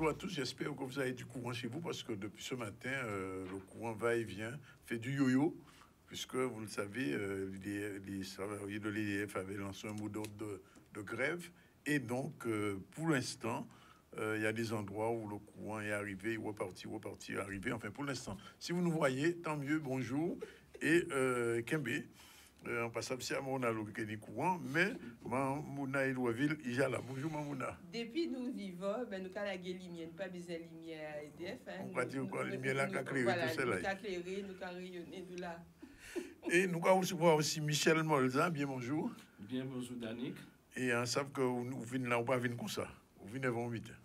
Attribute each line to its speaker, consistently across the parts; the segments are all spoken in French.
Speaker 1: bonjour à tous. J'espère que vous avez du courant chez vous parce que depuis ce matin, le courant va et vient, fait du yo-yo, puisque vous le savez, les salariés de l'EDF avaient lancé un mot d'ordre de grève. Et donc, pour l'instant, il y a des endroits où le courant est arrivé, reparti, arrivé. Enfin, pour l'instant, si vous nous voyez, tant mieux, bonjour. Et Kembe. En passant, c'est à Mouna qui est courant, mais Mouna et Louisville, il y a là. Bonjour, Mouna.
Speaker 2: Depuis nous vivons, ben, nous avons la lumière, pas besoin de lumière à EDF.
Speaker 1: On va dire quoi, la lumière là qui a éclairé tout cela.
Speaker 2: Nous avons éclairé, nous avons rayonné de là.
Speaker 1: Et nous allons recevoir aussi Michel Molza. Bien bonjour.
Speaker 3: Bien bonjour, Danick.
Speaker 1: Et on sait que vous venez là, ou pas venir comme ça. Vous venez avant 8 heures.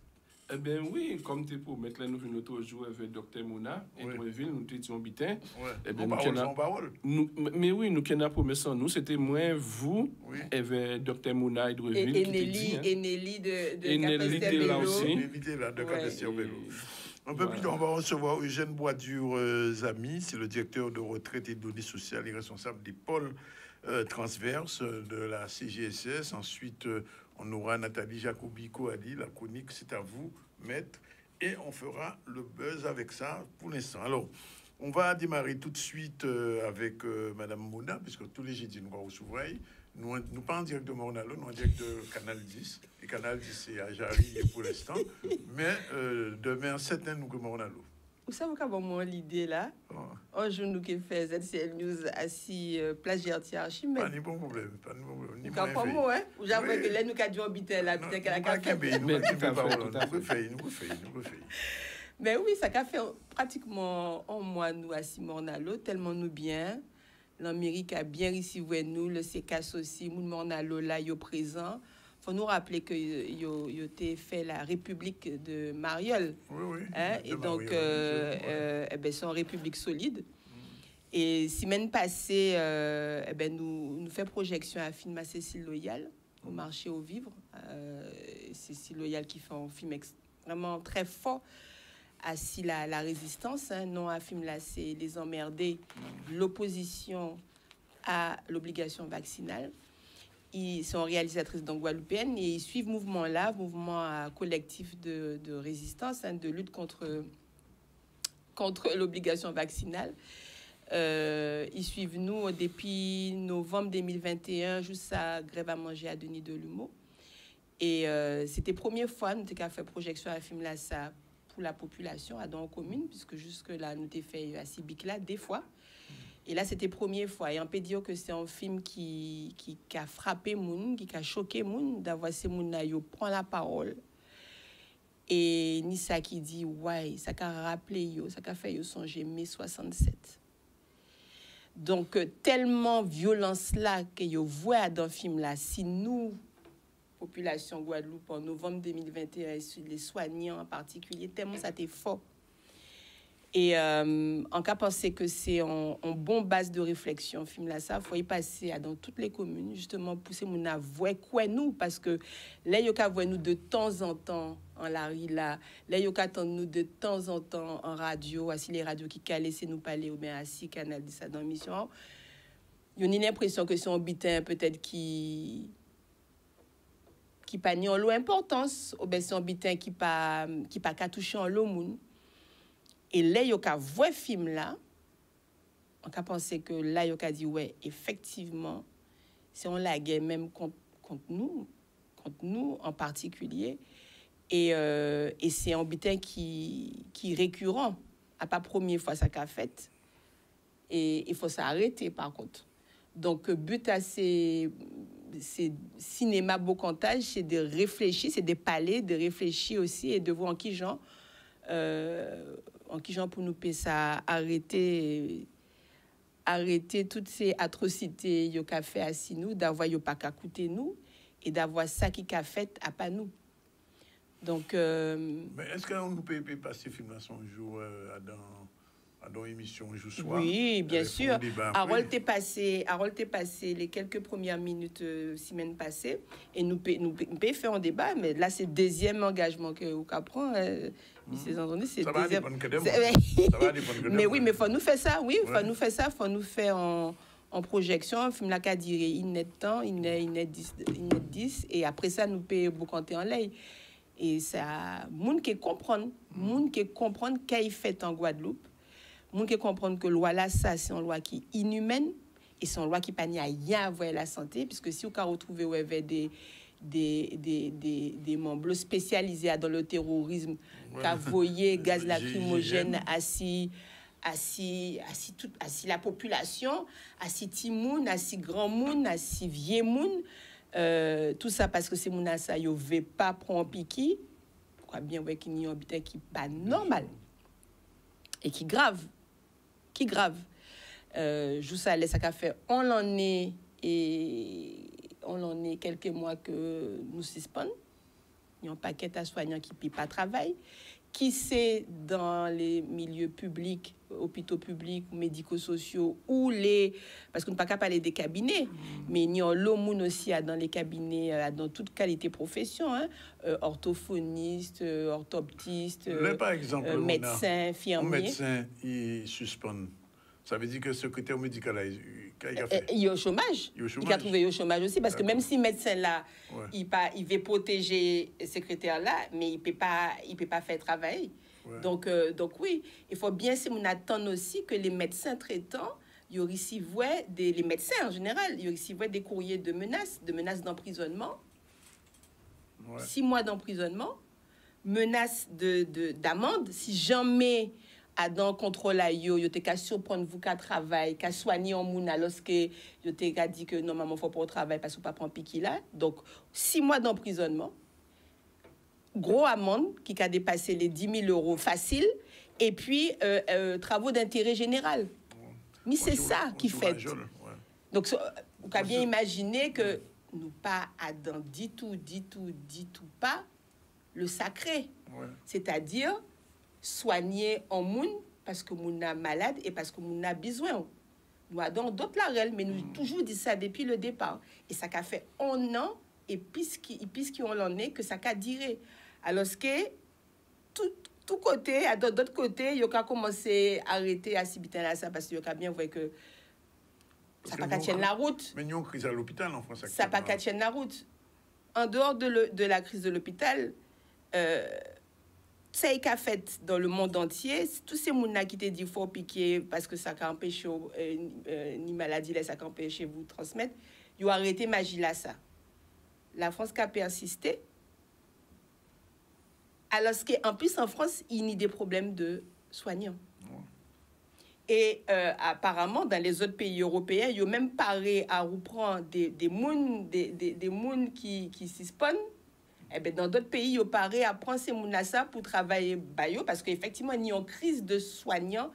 Speaker 3: Eh bien oui, comme tu es pour mettre là, nous venons l'autre jour avec Dr Mouna et Droueville, nous étions bitin.
Speaker 1: Eh bien, parole.
Speaker 3: Mais oui, nous avons promis sans nous, c'était moi, vous, avec Dr Mouna et Droueville.
Speaker 2: Et Nelly
Speaker 3: de là aussi.
Speaker 1: Nelly là de Capestir Vélo. Un peu plus tard, on va recevoir Eugène Boisdur-Zami, c'est le directeur de retraite et de données sociales et responsable des pôles transverses de la CGSS. Ensuite, on aura Nathalie Jacobi-Coadi, la chronique, c'est à vous, maître. Et on fera le buzz avec ça pour l'instant. Alors, on va démarrer tout de suite avec Madame Mouna, puisque tous les jeudis, nous allons s'ouvrir. Nous pas en direct de Mornalo, nous en direct de Canal 10. Et Canal 10, c'est à Jarry pour l'instant. Mais demain, c'est un nous que Mornalo.
Speaker 2: Vous savez comment l'idée là? Un jour, nous qui fait ZCL News assis place Gertier Archimède.
Speaker 1: Pas de bon problème. Pas de problème.
Speaker 2: Ni pas moi, hein? Ou j'avoue que là, nous avons habité là, peut-être qu'elle a café.
Speaker 1: Nous fait.
Speaker 2: Mais oui, ça a fait pratiquement un mois, nous, assis Mornalo, tellement nous bien. L'Amérique a bien reçu nous, le CECAS aussi, nous, Mornalo, là, il est présent. Il faut nous rappeler que il a fait la République de Mariol.
Speaker 1: Oui.
Speaker 2: Hein? Et donc, c'est une République solide. Et semaine passée, nous fait projection à film à Cécile Loyal, au marché aux vivres. Cécile Loyal qui fait un film vraiment très fort. Assis la résistance, hein, non à film là, c'est les emmerdés, l'opposition à l'obligation vaccinale. Ils sont réalisatrices donc guadeloupéennes et ils suivent mouvement collectif de résistance, hein, de lutte contre l'obligation vaccinale. Ils suivent nous depuis novembre 2021 jusqu'à grève à manger à Denis Delumeau. Et c'était la première fois nous avons fait projection à film là ça pour la population à dans la commune, puisque jusque-là, nous avons fait à Sibic-là des fois. Et là, c'était la première fois. Et on peut dire que c'est un film qui a frappé moun, qui a choqué moun, d'avoir ces moun-là, ils prennent la parole. Et ni ça qui dit, ouais, ça a rappelé, ça a fait songer mai 67. Donc, tellement violence là que vous voyez dans le film là, si nous, population Guadeloupe en novembre 2021 et les soignants en particulier, tellement ça était fort. Et en cas penser que c'est en bon base de réflexion, film là ça, faut y passer dans toutes les communes justement pousser mon avouer quoi nous parce que là yo ka voit nous de temps en temps en la rue là yo ka attendre nous de temps en temps en radio, assis les radios qui ka laisser nous parler ou bien assis Canal dit ça dans l'émission. Yo ni l'impression que c'est un bitin peut-être qui pas ni en l'eau importance ou bien c'est un bitin qui pas qu'à toucher en l'eau moun. Et là yo ka voit film là on ka penser que là yo ka dit ouais effectivement c'est on la guerre même contre nous en particulier et c'est un bitin qui récurrent à pas première fois ça qu'a fait et il faut s'arrêter par contre. Donc but à c'est cinéma bocantage, c'est de réfléchir, c'est de parler, de réfléchir aussi et de voir en qui genre pour nous payer ça arrêter toutes ces atrocités yo qu'a fait à nous, d'avoir yo pas qu'à coûter nous et d'avoir ça qui qu'a fait à pas nous. Donc
Speaker 1: mais est-ce qu'on nous peut passer film là son jour dans l'émission jour soir?
Speaker 2: Oui, bien sûr. Harold t'est passé les quelques premières minutes semaine passée et nous peut faire un débat, mais là c'est deuxième engagement que vous prend c'est deuxième. Mais oui, mais faut nous faire ça, faut nous faire en projection, un film là qui a duré il net 10 et après ça nous peut boucanter en l'air. Et ça, moun qui comprennent, moun qui comprennent qu'il fait en Guadeloupe, moun qui comprennent que loi là, ça, c'est une loi qui est inhumaine et c'est une loi qui n'a rien à voir avec la santé, puisque si vous avez retrouvé des membres spécialisés dans le terrorisme, qui a voyé gaz lacrymogène assis la population, assis timoun, assis grand moun, assis vieux moun, tout ça parce que ces moun ça yo veut pas prendre piqui, pourquoi bien ouais qu'il y a un habitat qui pas normal et qui grave. Je ça ça qu'a fait on l'en est quelques mois que nous suspendons. Il y a un paquet de soignants qui ne peuvent pas travailler, qui c'est dans les milieux publics, hôpitaux publics, médico-sociaux, ou les... Parce qu'on ne peut pas parler des cabinets, mais il y a l'homme aussi dans les cabinets, dans toute qualité profession, hein, orthophoniste, orthoptiste,
Speaker 1: par exemple,
Speaker 2: médecin, infirmier.
Speaker 1: Un médecin, il suspend. Ça veut dire que le secrétaire médical, il a fait.
Speaker 2: Il est au chômage. Il a trouvé au chômage aussi, parce que même si le médecin là, il veut protéger le secrétaire là, mais il peut pas faire travail. Ouais. Donc oui, il faut bien si on attend aussi que les médecins traitants, ils reçoivent les médecins en général, ils reçoivent des courriers de menaces d'emprisonnement, 6 mois d'emprisonnement, menaces d'amende si jamais à dans contrôle à yo te ka surprendre vous qu'à travail qu'à soigner en moun alors que yo te ka dit que normalement faut pas au travail parce que pas prendre piqui là, donc 6 mois d'emprisonnement, gros amende qui a dépassé les 10 000 euros facile, et puis travaux d'intérêt général. Mais c'est ça qui fait. Donc vous pouvez bien imaginer que nous pas Adam dit tout pas le sacré, c'est-à-dire soigner en moun parce que moun a malade et parce que moun a besoin. Nous avons d'autres larelles, mais nous toujours dit ça depuis le départ. Et ça a fait un an, et puisqu'on l'en est, que ça a duré. Alors que tout côté, à d'autres côtés, il y a commencé à arrêter à s'habiter là, ça, parce qu'il y a bien vu que ça n'a pas tienne la route.
Speaker 1: Mais nous, on crise à l'hôpital en France.
Speaker 2: Ça n'a pas tienne la route. En dehors de la crise de l'hôpital, ça a fait dans le monde entier, tous ces gens qui te dit faut piquer parce que ça a empêché ni maladie là, ça a empêché vous transmettre, ils ont arrêté magie là ça. La France qui a persisté. Alors qu'en plus en France, il y a des problèmes de soignants. Et apparemment dans les autres pays européens, ils ont même paré à reprendre des gens qui suspendent. Eh bien, dans d'autres pays, ils ont paré à prendre ces gens pour travailler parce qu'effectivement, il y a une crise de soignants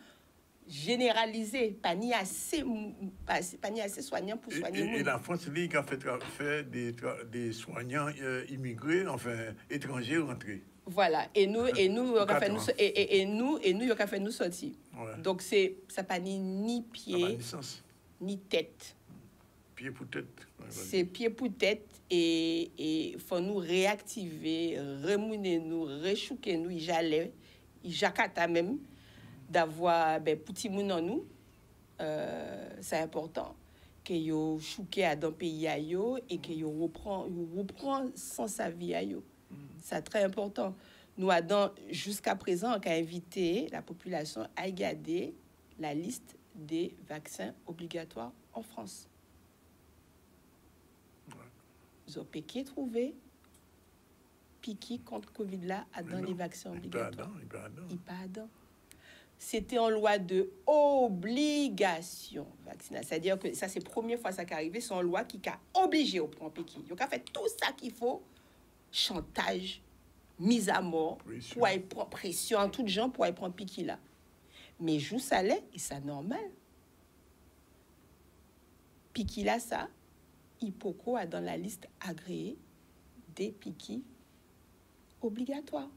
Speaker 2: généralisée, pas ni assez soignants pour soigner.
Speaker 1: Et la France, il a fait des soignants immigrés, enfin étrangers rentrés.
Speaker 2: Voilà, et nous, il a fait nous sortir. Ouais. Donc ça pas ni pied, ni tête.
Speaker 1: Pied pour tête.
Speaker 2: Ouais, c'est pied pour tête, et faut nous réactiver, remouner nous, rechouquer nous, il jacata même d'avoir petit moun en nous. C'est important que yo chouqué dans pays à yo et que yo reprend sans sa vie à yo. C'est très important. Nous avons jusqu'à présent invité la population à regarder la liste des vaccins obligatoires en France. Ils ont piqué trouvé piqué contre Covid là dans les vaccins obligatoires. Il pas dedans. C'était en loi de obligation vaccinale. C'est-à-dire que ça, c'est la première fois ça qui est arrivé, c'est une loi qui a obligé au prendre piqué. Ils ont fait tout ça qu'il faut, chantage, mise à mort, pour aller prendre pression en tout genre pour aller prendre piqué là. Mais joue ça l'est, et ça normal. Piqué là, ça, Hippoco a dans la liste agréée des piquets obligatoires.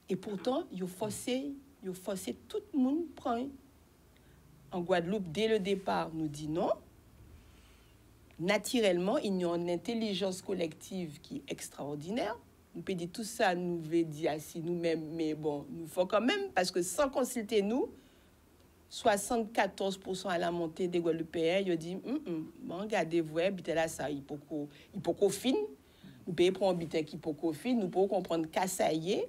Speaker 2: Et pourtant, il faut forcer tout le monde prendre. En Guadeloupe, dès le départ, nous dit non. Naturellement, il y a une intelligence collective qui est extraordinaire. Nous peut dire tout ça, nous veut dire assis nous-mêmes, mais bon, nous faut quand même, parce que sans consulter nous, 74% à la montée des Guadeloupéens, ils ont dit, bon, regardez-vous, habitez là, ça, il faut qu'on fine. nous payons pour un bitin qui peut confier, nous pouvons comprendre qu'à ça y est.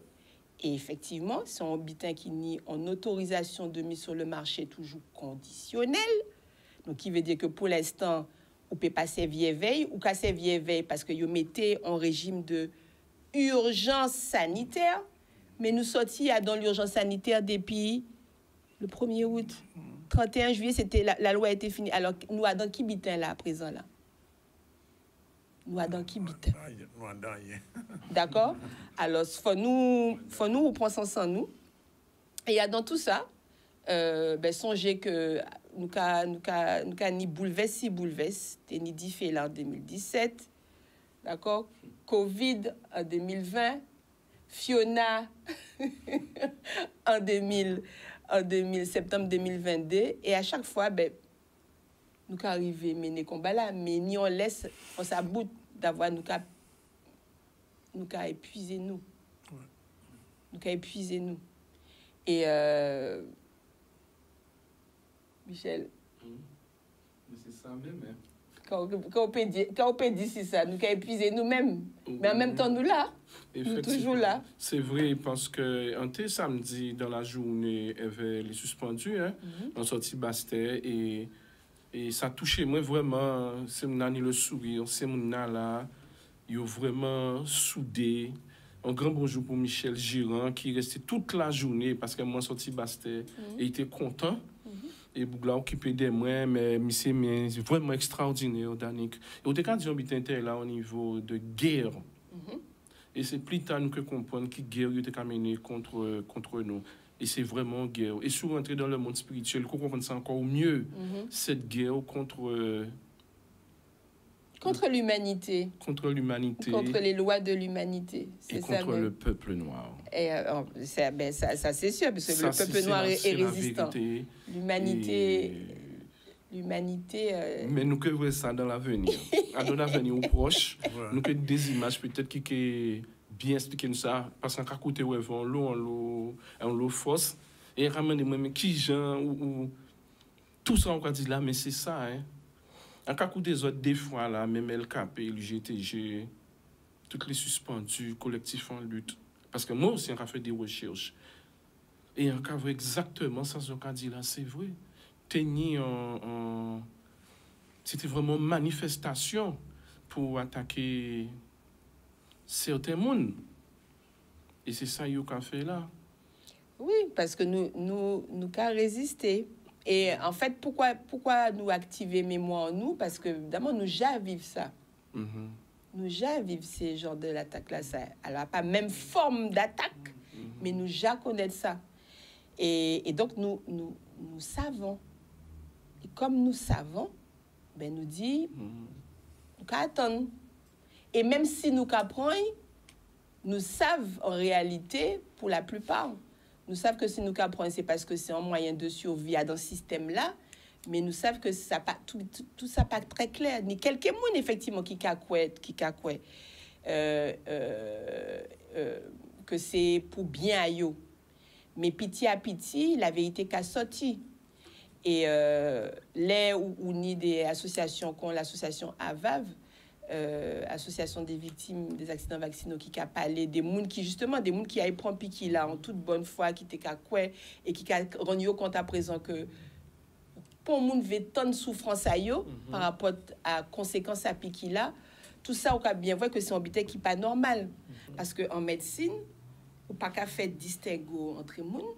Speaker 2: Et effectivement, c'est un bitin qui nie en autorisation de mise sur le marché toujours conditionnel. Donc, qui veut dire que pour l'instant, on peut pas servir veille ou qu'à servir veille parce que vous mettez en régime de urgence sanitaire. Mais nous sortis dans l'urgence sanitaire depuis le 1er août. 31 juillet, c'était la loi a été finie. Alors, nous avons dans qui bitin là, à présent là? Nous avons qui bitin? D'accord? Alors, faut nous reprendre ça en nous. Et dans tout ça, songez que nous ni bouleversé, ni diffé là en 2017. D'accord? Covid en 2020. Fiona en septembre 2022. Et à chaque fois, nous arrivons à mener combat là, mais ni on laisse, on s'aboute d'avoir nous épuisé nous. Ouais. Nous épuisé nous. Et Michel.
Speaker 3: Mais c'est ça même, hein.
Speaker 2: Quand on peut dire c'est ça, nous avons épuisé nous-mêmes. Mais en même temps, nous là. Nous toujours là.
Speaker 3: C'est vrai, parce que samedi, dans la journée, il y avait les suspendus, hein, on sorti Bastet, et ça touchait moi vraiment. C'est mon le sourire, c'est mon là, ils ont vraiment soudé. Un grand bonjour pour Michel Girand, qui restait toute la journée, parce que moi, sorti Bastet, et il était content. Et Bougla occupé des moyens, mais c'est vraiment extraordinaire, Danick. Et au début, on était là au niveau de guerre. Et c'est plus tard que comprendre que guerre était menée contre nous. Et c'est vraiment guerre. Et souvent, entrer dans le monde spirituel, qu'on comprenne ça encore mieux, cette guerre contre
Speaker 2: l'humanité.
Speaker 3: Contre l'humanité.
Speaker 2: Contre les lois de l'humanité.
Speaker 3: Et contre le peuple noir.
Speaker 2: Et ça c'est sûr, parce que ça, le peuple noir est résistant. L'humanité...
Speaker 3: Mais nous que ça dans l'avenir. Dans l'avenir proche, nous que des images peut-être qui bien expliquer ça, parce qu'en cas côté ouais, en l'eau fausse, et ramener moi mais qui gens ou tout ça on va dire là, mais c'est ça, hein. En cas des autres, des fois, là, même LKP, le GTG, toutes les suspendus, collectifs en lutte. Parce que moi aussi, on a fait des recherches. Et en cas exactement ça, ce qu'on dit là, c'est vrai. C'était vraiment une manifestation pour attaquer certains mondes. Et c'est ça qu'on a fait là.
Speaker 2: Oui, parce que nous avons résisté. Et en fait, pourquoi nous activer mémoire en nous? Parce que, évidemment, nous déjà vivons ça. Nous déjà vivons ces genres de l'attaque-là. Ça, elle n'a pas la même forme d'attaque, mais nous déjà connaissons ça. Et donc, nous savons. Et comme nous savons, nous disons, nous attendons. Et même si nous apprenons, nous savons en réalité, pour la plupart, nous savons que si nous apprenons, c'est parce que c'est un moyen de survie dans ce système-là, mais nous savons que ça pas, tout ça pas très clair. Ni quelques monde effectivement qui que c'est pour bien à eux. Mais petit à petit, la vérité qu'a sorti. Et là où ni des associations comme l'association AVAV, association des victimes des accidents vaccinaux qui a parlé des gens qui a pris piqui là en toute bonne foi qui était quoi et qui a rendu compte à présent que pour monde veut tant de souffrance à eux par rapport à conséquences à piqui là, tout ça on a bien voir que c'est un bitais qui pas normal parce que en médecine on pas qu'à faire distinguo entre monde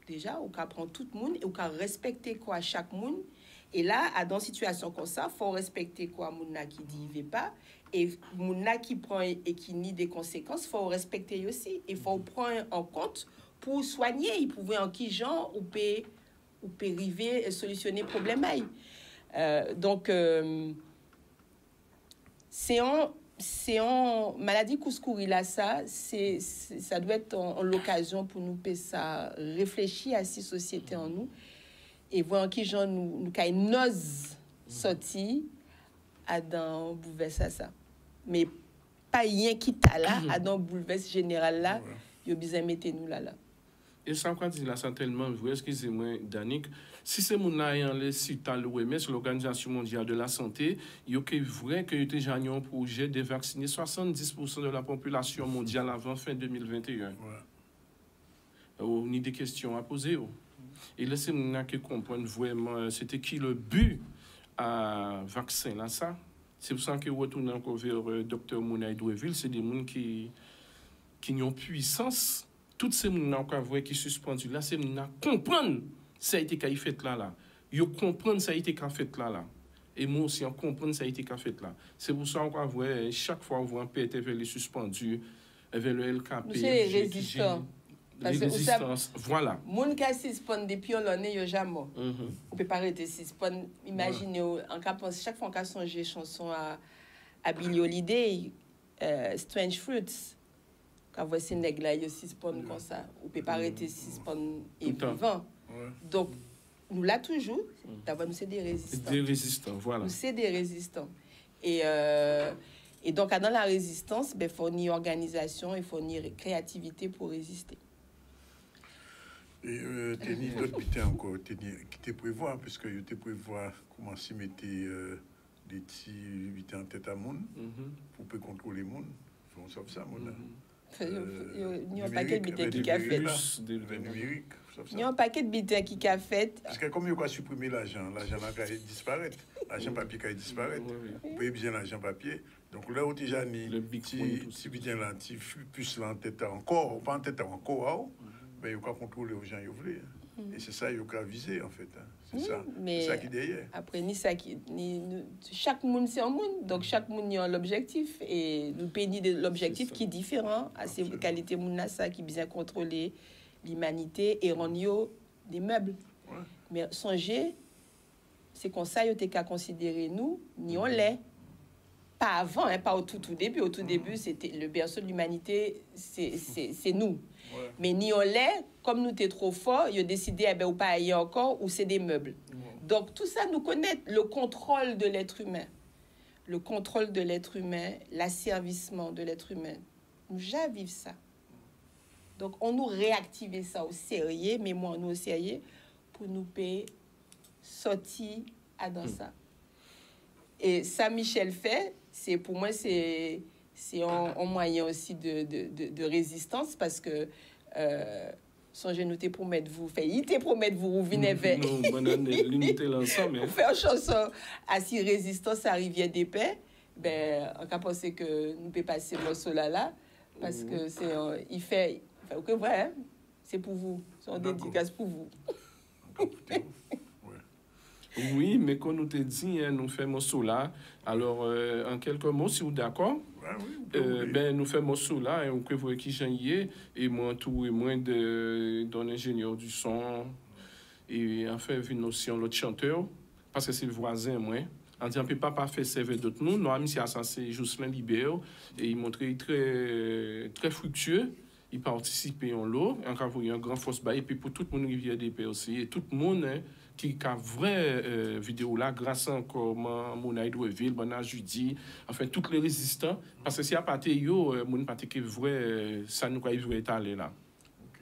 Speaker 2: déjà on qu'à prendre tout le monde et on qu'à respecter quoi chaque monde. Et là, dans une situation comme ça, il faut respecter quoi Mouna qui dit il ne veut pas. Et Mouna qui prend et qui nie des conséquences, il faut respecter aussi. Il faut prendre en compte pour soigner. Il pouvait en qui genre ou peut arriver à solutionner le problème. Donc, c'est en maladie couscouri là, ça doit être en l'occasion pour nous ça réfléchir à cette société en nous. Et voir qui gens nous n'ose sortir à dans bouleverser ça mais pas rien qui t'a là à dans bouleverser général là yo besoin mettre nous là
Speaker 3: Et ça, quand dit là, c'est tellement vrai, excusez-moi, Danick, si c'est mon ayant le site à l'OMS, l'Organisation mondiale de la santé, il est vrai que y a un projet de vacciner 70% de la population mondiale avant fin 2021. Ouais. On a des questions à poser. Et là, c'est mon qui comprendre vraiment, c'était qui le but à vaccin là, ça. C'est pour ça que retourne encore vers Dr. Mounay Douéville, c'est des gens qui ont puissance. Toutes ces gens qui sont suspendus là, c'est gens qui comprennent ça a été fait là. Ils comprennent ça a été fait là. Et moi aussi, on comprend ça a été fait là. C'est pour ça qu'on voit chaque fois on voit un PTV les suspendus, avec le LKP.
Speaker 2: C'est les résistants.
Speaker 3: Les résistances, voilà.
Speaker 2: Les gens qui suspendent depuis l'année, ils n'ont jamais. On ne peut pas arrêter de suspendre. Imaginez, chaque fois qu'on a songé chanson à Billie Holiday, Strange Fruits. Quand vous ces nègres-là, ils suspendent comme ça. On ne peut pas arrêter de suspendre et vivant. Donc, nous là toujours, d'abord, nous c'est des résistants.
Speaker 3: Des résistants, voilà.
Speaker 2: Nous c'est des résistants. Et donc, dans la résistance, il faut une organisation, il faut une créativité pour résister.
Speaker 1: Et tu as d'autres butins encore qui te prévoient, parce que tu prévois commencer à mettre des petits butins en tête à monde pour contrôler le monde. On sauve ça, mon
Speaker 2: il y a un paquet de butins qui a fait. Il y a un paquet de butins qui a fait.
Speaker 1: Parce que comme il a supprimé l'argent là, il disparaît. L'argent papier qui disparaît. Vous payez bien l'argent papier. Donc là, où déjà mis petit butin là, petit puce là en tête encore, pas en tête encore, mais il faut contrôler aux gens qui veulent. Et c'est ça qu'il faut viser en fait. C'est ça qui est derrière.
Speaker 2: Après, chaque monde c'est un monde. Donc chaque monde a l'objectif. Et nous payons de l'objectif qui est différent à ces qualités ça qui bien contrôler l'humanité et rendre des meubles. Ouais. Mais songez, c'est comme ça que vous avez considéré nous, ni on l'est. Pas avant, pas au tout début. Au tout début, c'était le berceau de l'humanité, c'est nous. Ouais. Mais ni on l'est, comme nous t'es trop fort, il a décidé ou pas ailleurs encore, ou c'est des meubles. Ouais. Donc tout ça, nous connaît le contrôle de l'être humain. Le contrôle de l'être humain, l'asservissement de l'être humain. Nous déjà vivons ça. Donc on nous réactive ça au sérieux, mais moi nous au sérieux, pour nous payer sortir à dans ça. Et ça, Michel fait, c'est pour moi, c'est un moyen aussi de résistance parce que songez nous te promettre vous faire, il te promettre vous venez vers
Speaker 3: l'unité l'ensemble.
Speaker 2: Pour faire chanson à si résistance à Rivière des Paix, ben on a pensé que nous peut passer morceau là parce que c'est il fait OK ouais, c'est pour vous, c'est une dédicace pour vous.
Speaker 3: Oui, mais quand nous te dit, nous faisons cela. Alors, en quelques mots, si vous êtes d'accord, nous faisons cela et on peut voir qui j'en ai et moi tout et moins d'un ingénieur du son et en fait une notion l'autre chanteur parce que c'est le voisin moi. On dit on peut pas faire servir d'autres nous. Nous ami c'est c'est Jocelyn Libéo et il montrait très fructueux. Il participait en lot, un grand force bail et puis pour tout le monde Rivière des Paix aussi et tout le monde qui a vraie vidéo là grâce encore Mounay Douéville, Bana Judy, enfin tous les résistants parce que si à partir yo mon parti qui vrai ça nous quoi vrai étaler là.
Speaker 2: OK.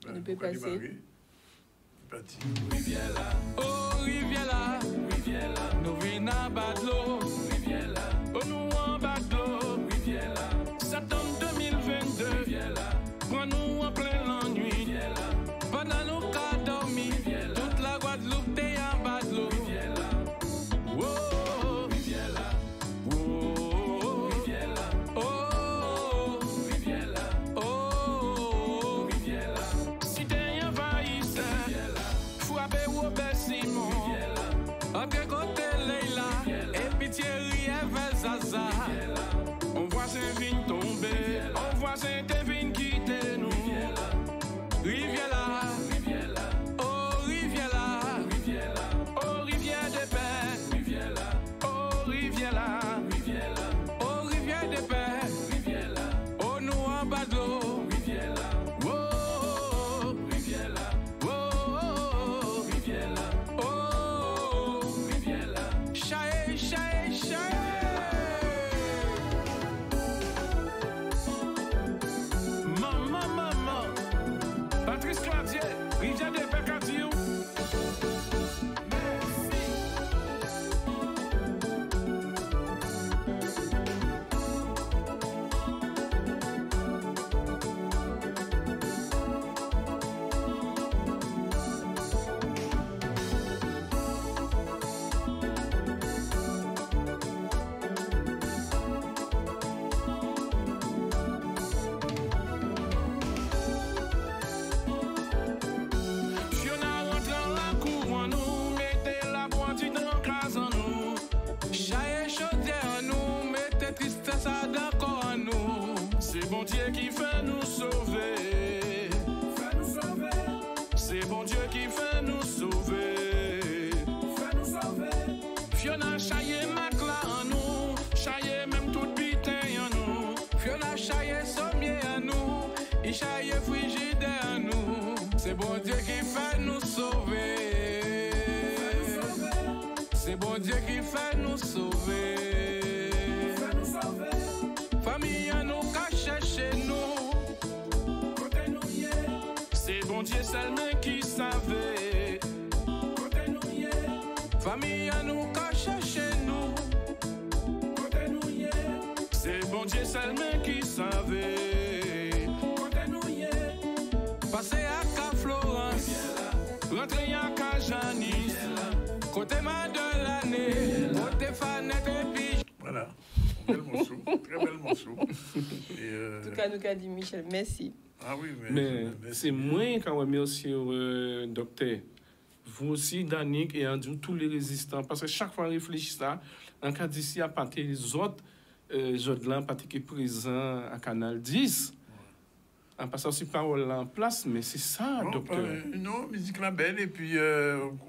Speaker 2: On peut passer.
Speaker 4: Rivière là. Oh rivière là. Rivière là. Nous vina badlo. Rivière là. Oh nous en badlo. Rivière là. Septembre 2022. Rivière là. Prends nous en plein l'ennui. Rivière là. Pendant nous qu'a dormi. Toute la Guadeloupe t'es en bas de l'eau. Rivière là. Oh, rivière là. Oh, rivière là. Oh, rivière là. Oh, rivière là. Si t'es envahisseur, rivière là. Frappez Robert Simon. Rivière là. Après côté Leila. Et puis bon Dieu qui fait nous sauver. C'est bon Dieu qui fait nous sauver. Fiona chaye matelas en nous, chaye même tout bitin en nous. Fiona chaye sommier en nous, il chaye frigidaire en nous. C'est bon Dieu qui fait nous sauver. C'est bon Dieu qui fait nous sauver. Famille à nous cache chez nous. C'est bon Dieu seulement qui savait. Famille à nous cache chez nous. C'est bon Dieu seulement qui savait. Passer à Cap Florence, rentrer à Cajanis, côté ma de l'année, côté Fanette et puis.
Speaker 1: Voilà, bel morceau, très bel morceau.
Speaker 2: En tout cas, nous qu'a dit Michel, merci.
Speaker 1: Ah oui,
Speaker 3: mais c'est moins quand on remercie docteur. Vous aussi, Danick, et Andrew, tous les résistants, parce que chaque fois on réfléchit ça, en cas d'ici à partir des autres, Jodelin, partir qui est présent à Canal 10, en passant aussi parole en place, mais c'est ça,
Speaker 1: non,
Speaker 3: docteur.
Speaker 1: Non, musique la belle, et puis,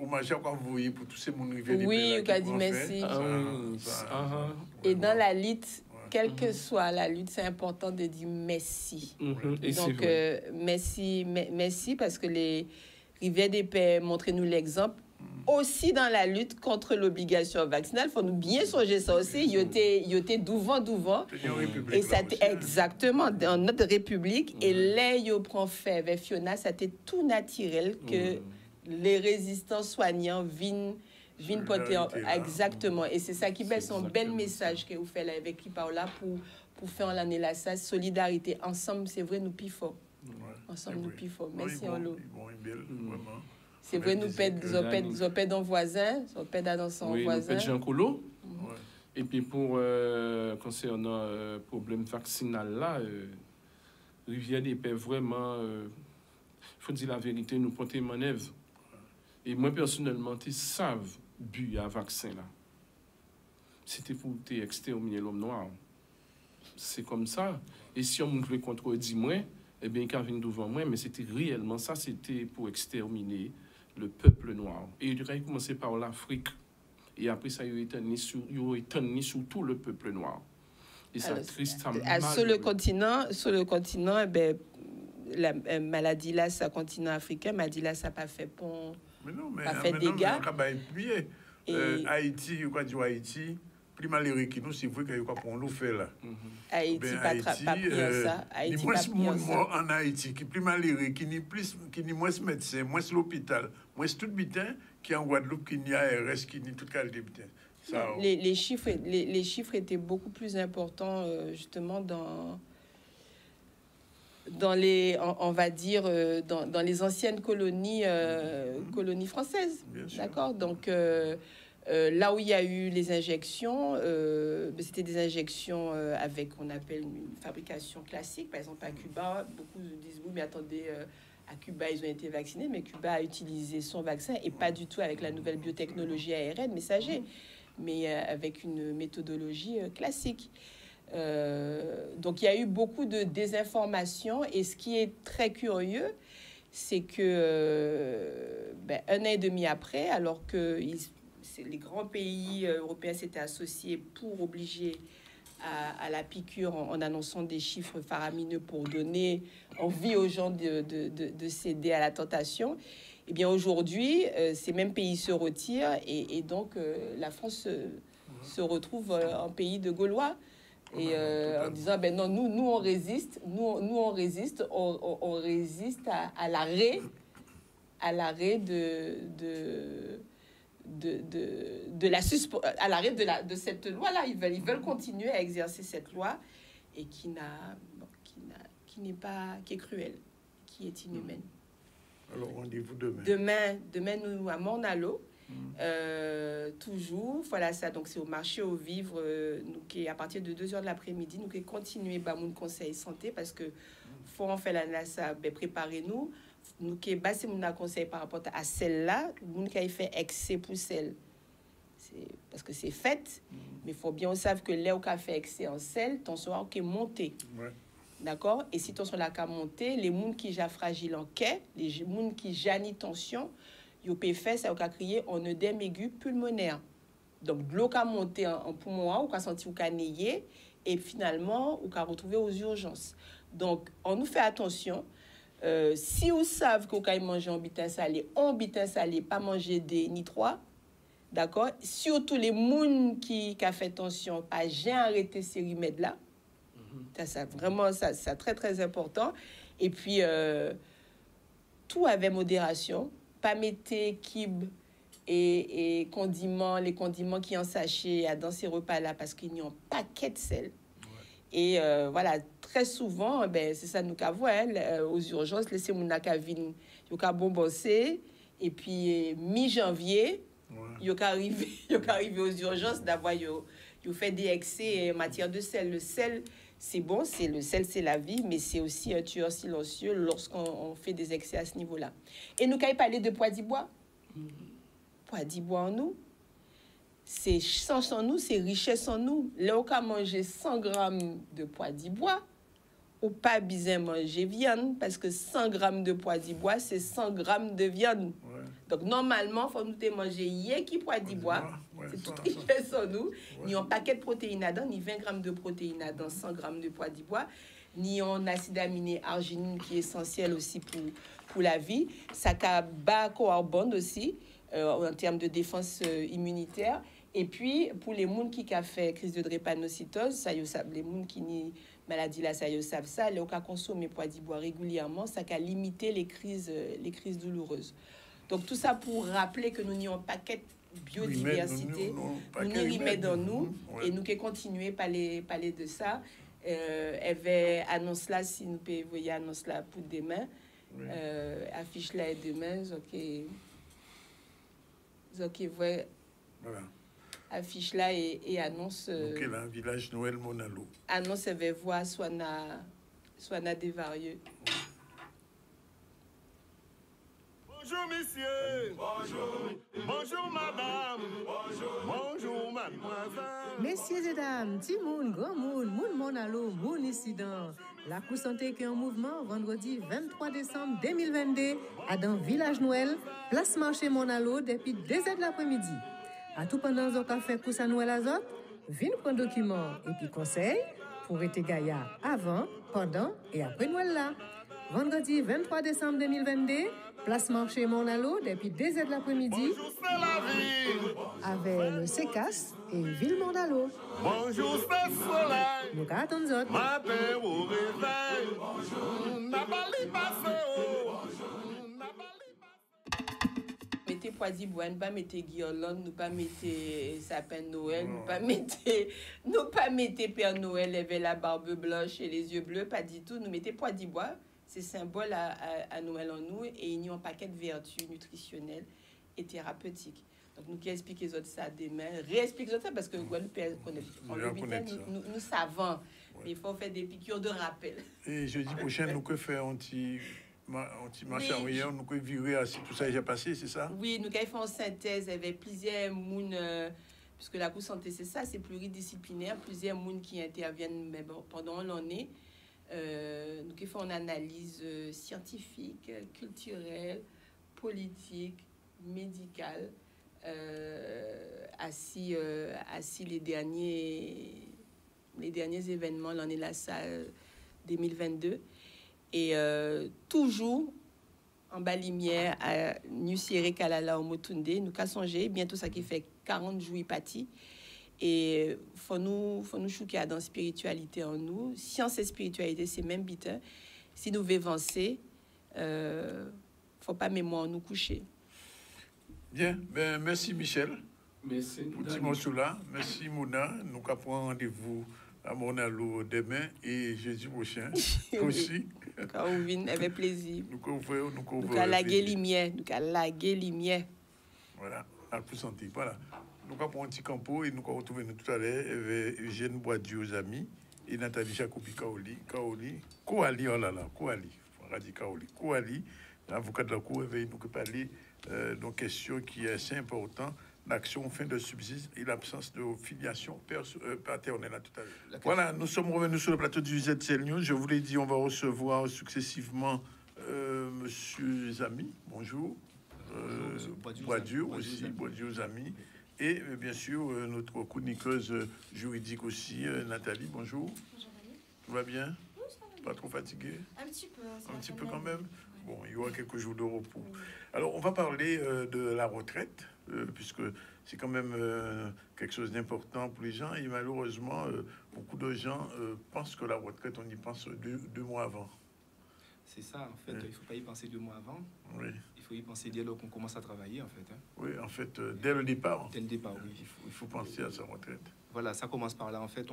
Speaker 1: hommage à quoi vous voyez pour tous ces monde qui viennent.
Speaker 2: Oui, on a dit merci. Et dans la lutte, quelle que soit la lutte, c'est important de dire merci. Donc, merci parce que les Rivières des Paix montrent-nous l'exemple. Aussi dans la lutte contre l'obligation vaccinale, il faut nous bien songer ça aussi. Il y a douvant. Et ça exactement dans notre république. Et là, il prend fait avec Fiona, c'était tout naturel que les résistants soignants viennent porter exactement. Et c'est ça qui est son bel message que vous faites là avec qui parle là pour faire l'année là ça solidarité ensemble. C'est vrai nous plus fort. Ensemble nous plus fort. Merci en l'eau. C'est vrai, nous pèdons dans voisin, nous pèdons dans son voisin.
Speaker 3: Oui, nous Jean Colo. Et puis pour concernant le problème vaccinal là, Rivière des Paix vraiment, il faut dire la vérité, nous porter manœuvre. Et moi personnellement, ils savent but à vaccin là. C'était pour exterminer l'homme noir. C'est comme ça. Et si on veut contredire moi, eh bien, il vient devant moi, mais c'était réellement ça, c'était pour exterminer le peuple noir. Et il aurait commencé par l'Afrique. Et après ça, il a étendu sur tout le peuple noir. Et ça triste mal.
Speaker 2: Sur le continent, eh bien, la maladie là, c'est un continent africain, maladie là, ça n'a pas fait pont, pas fait dégâts.
Speaker 1: Haïti, il y a Haïti. Plus malheureux que nous, c'est vrai qu'il y a quoi nous fait là.
Speaker 2: Haïti, pas pire ça. Haïti,
Speaker 1: pas pire ça. En Haïti, qui est plus malheureux, qui n'est moins médecin, moins l'hôpital, moins tout le bitin, qui en Guadeloupe, qui n'y a ARS, qui n'y tout le qualité bitin.
Speaker 2: Les chiffres étaient beaucoup plus importants, justement, dans les, on va dire, dans les anciennes colonies françaises. D'accord ? Donc, là où il y a eu les injections, c'était des injections avec, on appelle une fabrication classique. Par exemple, à Cuba, beaucoup disent, oui, mais attendez, à Cuba, ils ont été vaccinés, mais Cuba a utilisé son vaccin et pas du tout avec la nouvelle biotechnologie ARN messager, mais avec une méthodologie classique. Donc, il y a eu beaucoup de désinformation et ce qui est très curieux, c'est que un an et demi après, alors que les grands pays européens s'étaient associés pour obliger à la piqûre en annonçant des chiffres faramineux pour donner envie aux gens de céder à la tentation. Eh bien, aujourd'hui, ces mêmes pays se retirent et donc la France se retrouve en pays de Gaulois. Et en disant, ben non, nous on résiste, on résiste à l'arrêt à l'arrêt de cette loi-là. Ils veulent continuer à exercer cette loi et qui est cruelle, qui est inhumaine.
Speaker 1: Alors, rendez-vous demain.
Speaker 2: Demain, nous à Morne-à-l'Eau. Toujours, voilà ça. Donc, c'est au marché aux vivres, nous qui à partir de 2h de l'après-midi, nous qui continuer mon conseil santé parce que faut en faire la NASA, préparez-nous. Nous qui basé mon conseil par rapport à celle-là, nous qui fait excès pour celle. C'est parce que c'est fait, mais il faut bien savoir que là où qu'a fait excès en sel, ton soir qui est monté. D'accord? Et si tension la monter, les gens qui sont fragiles en quai, les gens qui janent tension, ils peuvent faire ça, ils crier en œdème aigu pulmonaire. Donc, de l'eau qui monter en poumon, ou qui senti ou qui nayé, et finalement, ou qui retrouver aux urgences. Donc, on nous fait attention. Si vous savez que vous avez mangé en bitin salé, pas manger des ni trois. D'accord? Surtout les gens qui ont fait attention, pas j'ai arrêté ces remèdes-là. Ça, vraiment, ça, c'est très, très important. Et puis, tout avec modération. Pas mettre kib et condiments, les condiments qui en sachet dans ces repas-là, parce qu'il y a un paquet de sel. Ouais. Et voilà, très souvent, c'est ça nous qu'à voir aux urgences, laisser mon acavine, il y a bon bosser. Et puis, mi-janvier, il y a arrivé aux urgences d'avoir fait des excès en matière de sel. Le sel, c'est bon, le sel, c'est la vie, mais c'est aussi un tueur silencieux lorsqu'on fait des excès à ce niveau-là. Et nous, quand il parlait de poids d'ibois, poids d'ibois en nous, c'est chance en nous, c'est richesse en nous. Là, on a mangé 100 grammes de poids d'ibois, ou pas besoin manger viande, parce que 100 grammes de poids d'ibois, c'est 100 grammes de viande. Ouais. Donc, normalement, il faut nous manger hier qui poids d'ibois. Ouais, c'est toute richesse en nous. Ouais. Ni un paquet de protéines dedans, ni 20 grammes de protéines dans 100 grammes de poids d'ibois, ni un acide aminé arginine qui est essentiel aussi pour la vie. Ça a bas carbone aussi, en termes de défense immunitaire. Et puis, pour les gens qui ont fait crise de drépanocytose, ça y est, les gens qui ont maladie là, ça y est, savent ça, les gens qui consomment poids d'ibois régulièrement, ça a limité les crises douloureuses. Donc, tout ça pour rappeler que nous n'avons pas qu'une biodiversité, nous n'y remettons dans nous, et nous qui continuons à parler de ça. Elle annonce là, si nous pouvons voir annonce là pour demain, affiche là et demain, ok, voilà. Affiche là et annonce.
Speaker 1: Donc, là, village Noël Monalo.
Speaker 2: Annonce avec voix Soana Desvarieux.
Speaker 5: Bonjour, messieurs. Bonjour. Bonjour, madame. Bonjour. Bonjour, mademoiselle.
Speaker 6: Messieurs et dames, Timoun, Grand Moun, Monalo, Moun Incident. La Cour Santé qui est en mouvement vendredi 23 décembre 2022 à dans Village Noël, place marché Monalo depuis 2h de l'après-midi. À tout pendant que vous fait Kousa Noël Azot, venez prendre document et puis conseil pour être gaillard avant, pendant et après Noël là. Vendredi 23 décembre 2022, place marché Monalo depuis 2h de l'après-midi.
Speaker 5: Bonjour, c'est la ville.
Speaker 6: Avec le Sécas et Ville Mondalo.
Speaker 5: Bonjour, c'est le soleil.
Speaker 6: Nous attendons autres.
Speaker 5: Matin au réveil. Bonjour. N'a pas les passé.
Speaker 2: Mettez poids d'ibois, nous pas mettre guirlande, nous pas mettre sapin de Noël, nous pas mettre Père Noël avec la barbe blanche et les yeux bleus, pas du tout. Nous mettez poids d'ibois, c'est symbole à Noël en nous et il y a un paquet de vertus nutritionnelles et thérapeutiques. Donc nous qui expliquons ça demain, réexpliquons ça parce que Guadeloupe nous savons, mais il faut faire des piqûres de rappel.
Speaker 1: Et jeudi prochain, nous que faire anti-marche arrière, nous pouvons virer à si tout ça est déjà passé, c'est ça? Oui,
Speaker 2: nous avons fait une synthèse avec plusieurs gens, puisque la Cour Santé, c'est ça, c'est pluridisciplinaire, plusieurs gens qui interviennent pendant l'année. Nous avons fait une analyse scientifique, culturelle, politique, médicale, assis les derniers événements, l'année la salle 2022. Et toujours en bas lumière à Nusire Kalala au Motunde, nous avons songé bientôt ça qui fait 40 jours parti et faut nous choquer dans spiritualité en nous, science et spiritualité c'est même bitin. Si nous voulons avancer, faut pas mémoire nous coucher.
Speaker 1: Bien, merci Michel.
Speaker 3: Merci.
Speaker 1: Pour dimanche là, merci Mouna, nous avons rendez-vous à Monalo demain et jeudi prochain aussi.
Speaker 2: Quand on vient avec plaisir.
Speaker 1: Nous
Speaker 2: laguer lumière,
Speaker 1: Voilà, à la Cour Santé. Voilà. Nous avons un petit campo et nous avons retrouvé tout à l'heure avec Eugène Boisdieu aux amis et Nathalie Jacobi Kouali, l'avocat de la Cour, avait nous parler d'une question qui est assez importante d'action fin de subside et l'absence de filiation paternelle à tout à l'heure. Voilà, nous sommes revenus sur le plateau du ZCL News. Je vous l'ai dit, on va recevoir successivement Monsieur Zami, bonjour. Boidieu aussi, Boidieu Zami. Et bien sûr, notre chroniqueuse juridique aussi, Nathalie, bonjour. Tout va bien?
Speaker 7: Oui, ça va bien.
Speaker 1: Pas trop fatigué?
Speaker 7: Un petit peu.
Speaker 1: Un petit peu quand même? Bon, il y aura quelques jours de repos. Alors, on va parler de la retraite, puisque c'est quand même quelque chose d'important pour les gens. Et malheureusement, beaucoup de gens pensent que la retraite, on y pense deux mois avant.
Speaker 8: C'est ça, en fait, il ne faut pas y penser 2 mois avant.
Speaker 1: Oui.
Speaker 8: Il faut y penser dès lors qu'on commence à travailler, en fait. Hein.
Speaker 1: Oui, en fait, dès le départ.
Speaker 8: Dès le départ, oui.
Speaker 1: Il faut penser à sa retraite.
Speaker 8: Voilà, ça commence par là. En fait,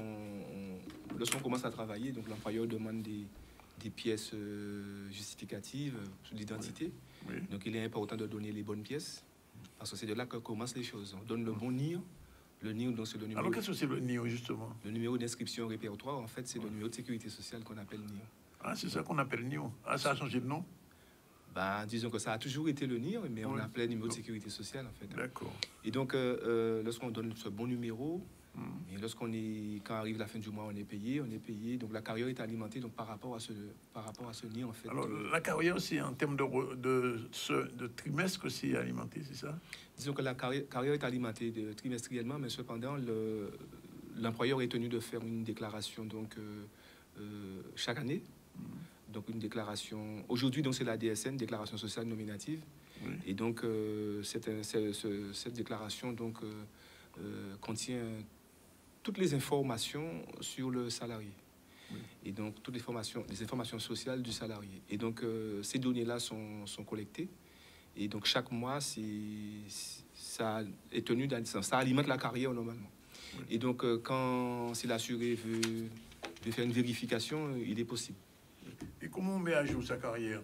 Speaker 8: lorsqu'on commence à travailler, donc l'employeur demande des pièces justificatives d'identité.
Speaker 1: Oui. Oui.
Speaker 8: Donc, il est important de donner les bonnes pièces, parce que c'est de là que commencent les choses. On donne le bon NIR. Le NIR, donc, c'est le numéro...
Speaker 1: Alors, qu'est-ce que c'est le NIR, justement?
Speaker 8: Le numéro d'inscription au répertoire, en fait, c'est le numéro de sécurité sociale qu'on appelle NIR.
Speaker 1: Ah, c'est ça qu'on appelle NIR. Ah, ça a changé de nom?
Speaker 8: Ben, disons que ça a toujours été le NIR, mais on l'appelait numéro de sécurité sociale, en fait.
Speaker 1: D'accord.
Speaker 8: Et donc, lorsqu'on donne ce bon numéro, et quand arrive la fin du mois, on est payé. Donc, la carrière est alimentée donc, par rapport à ce NIR, en fait.
Speaker 1: Alors, la carrière aussi, en termes de trimestre aussi alimenté, c'est ça?
Speaker 8: Disons que la carrière est alimentée trimestriellement, mais cependant, l'employeur est tenu de faire une déclaration donc, chaque année. Donc une déclaration, aujourd'hui donc c'est la DSN, déclaration sociale nominative, oui. Et donc cette déclaration donc contient toutes les informations sur le salarié, oui. Et donc toutes les informations sociales du salarié. Et donc ces données-là sont collectées, et donc chaque mois ça est tenu ça alimente la carrière normalement. Oui. Et donc si l'assuré veut faire une vérification, il est possible.
Speaker 1: Et comment on met à jour sa carrière?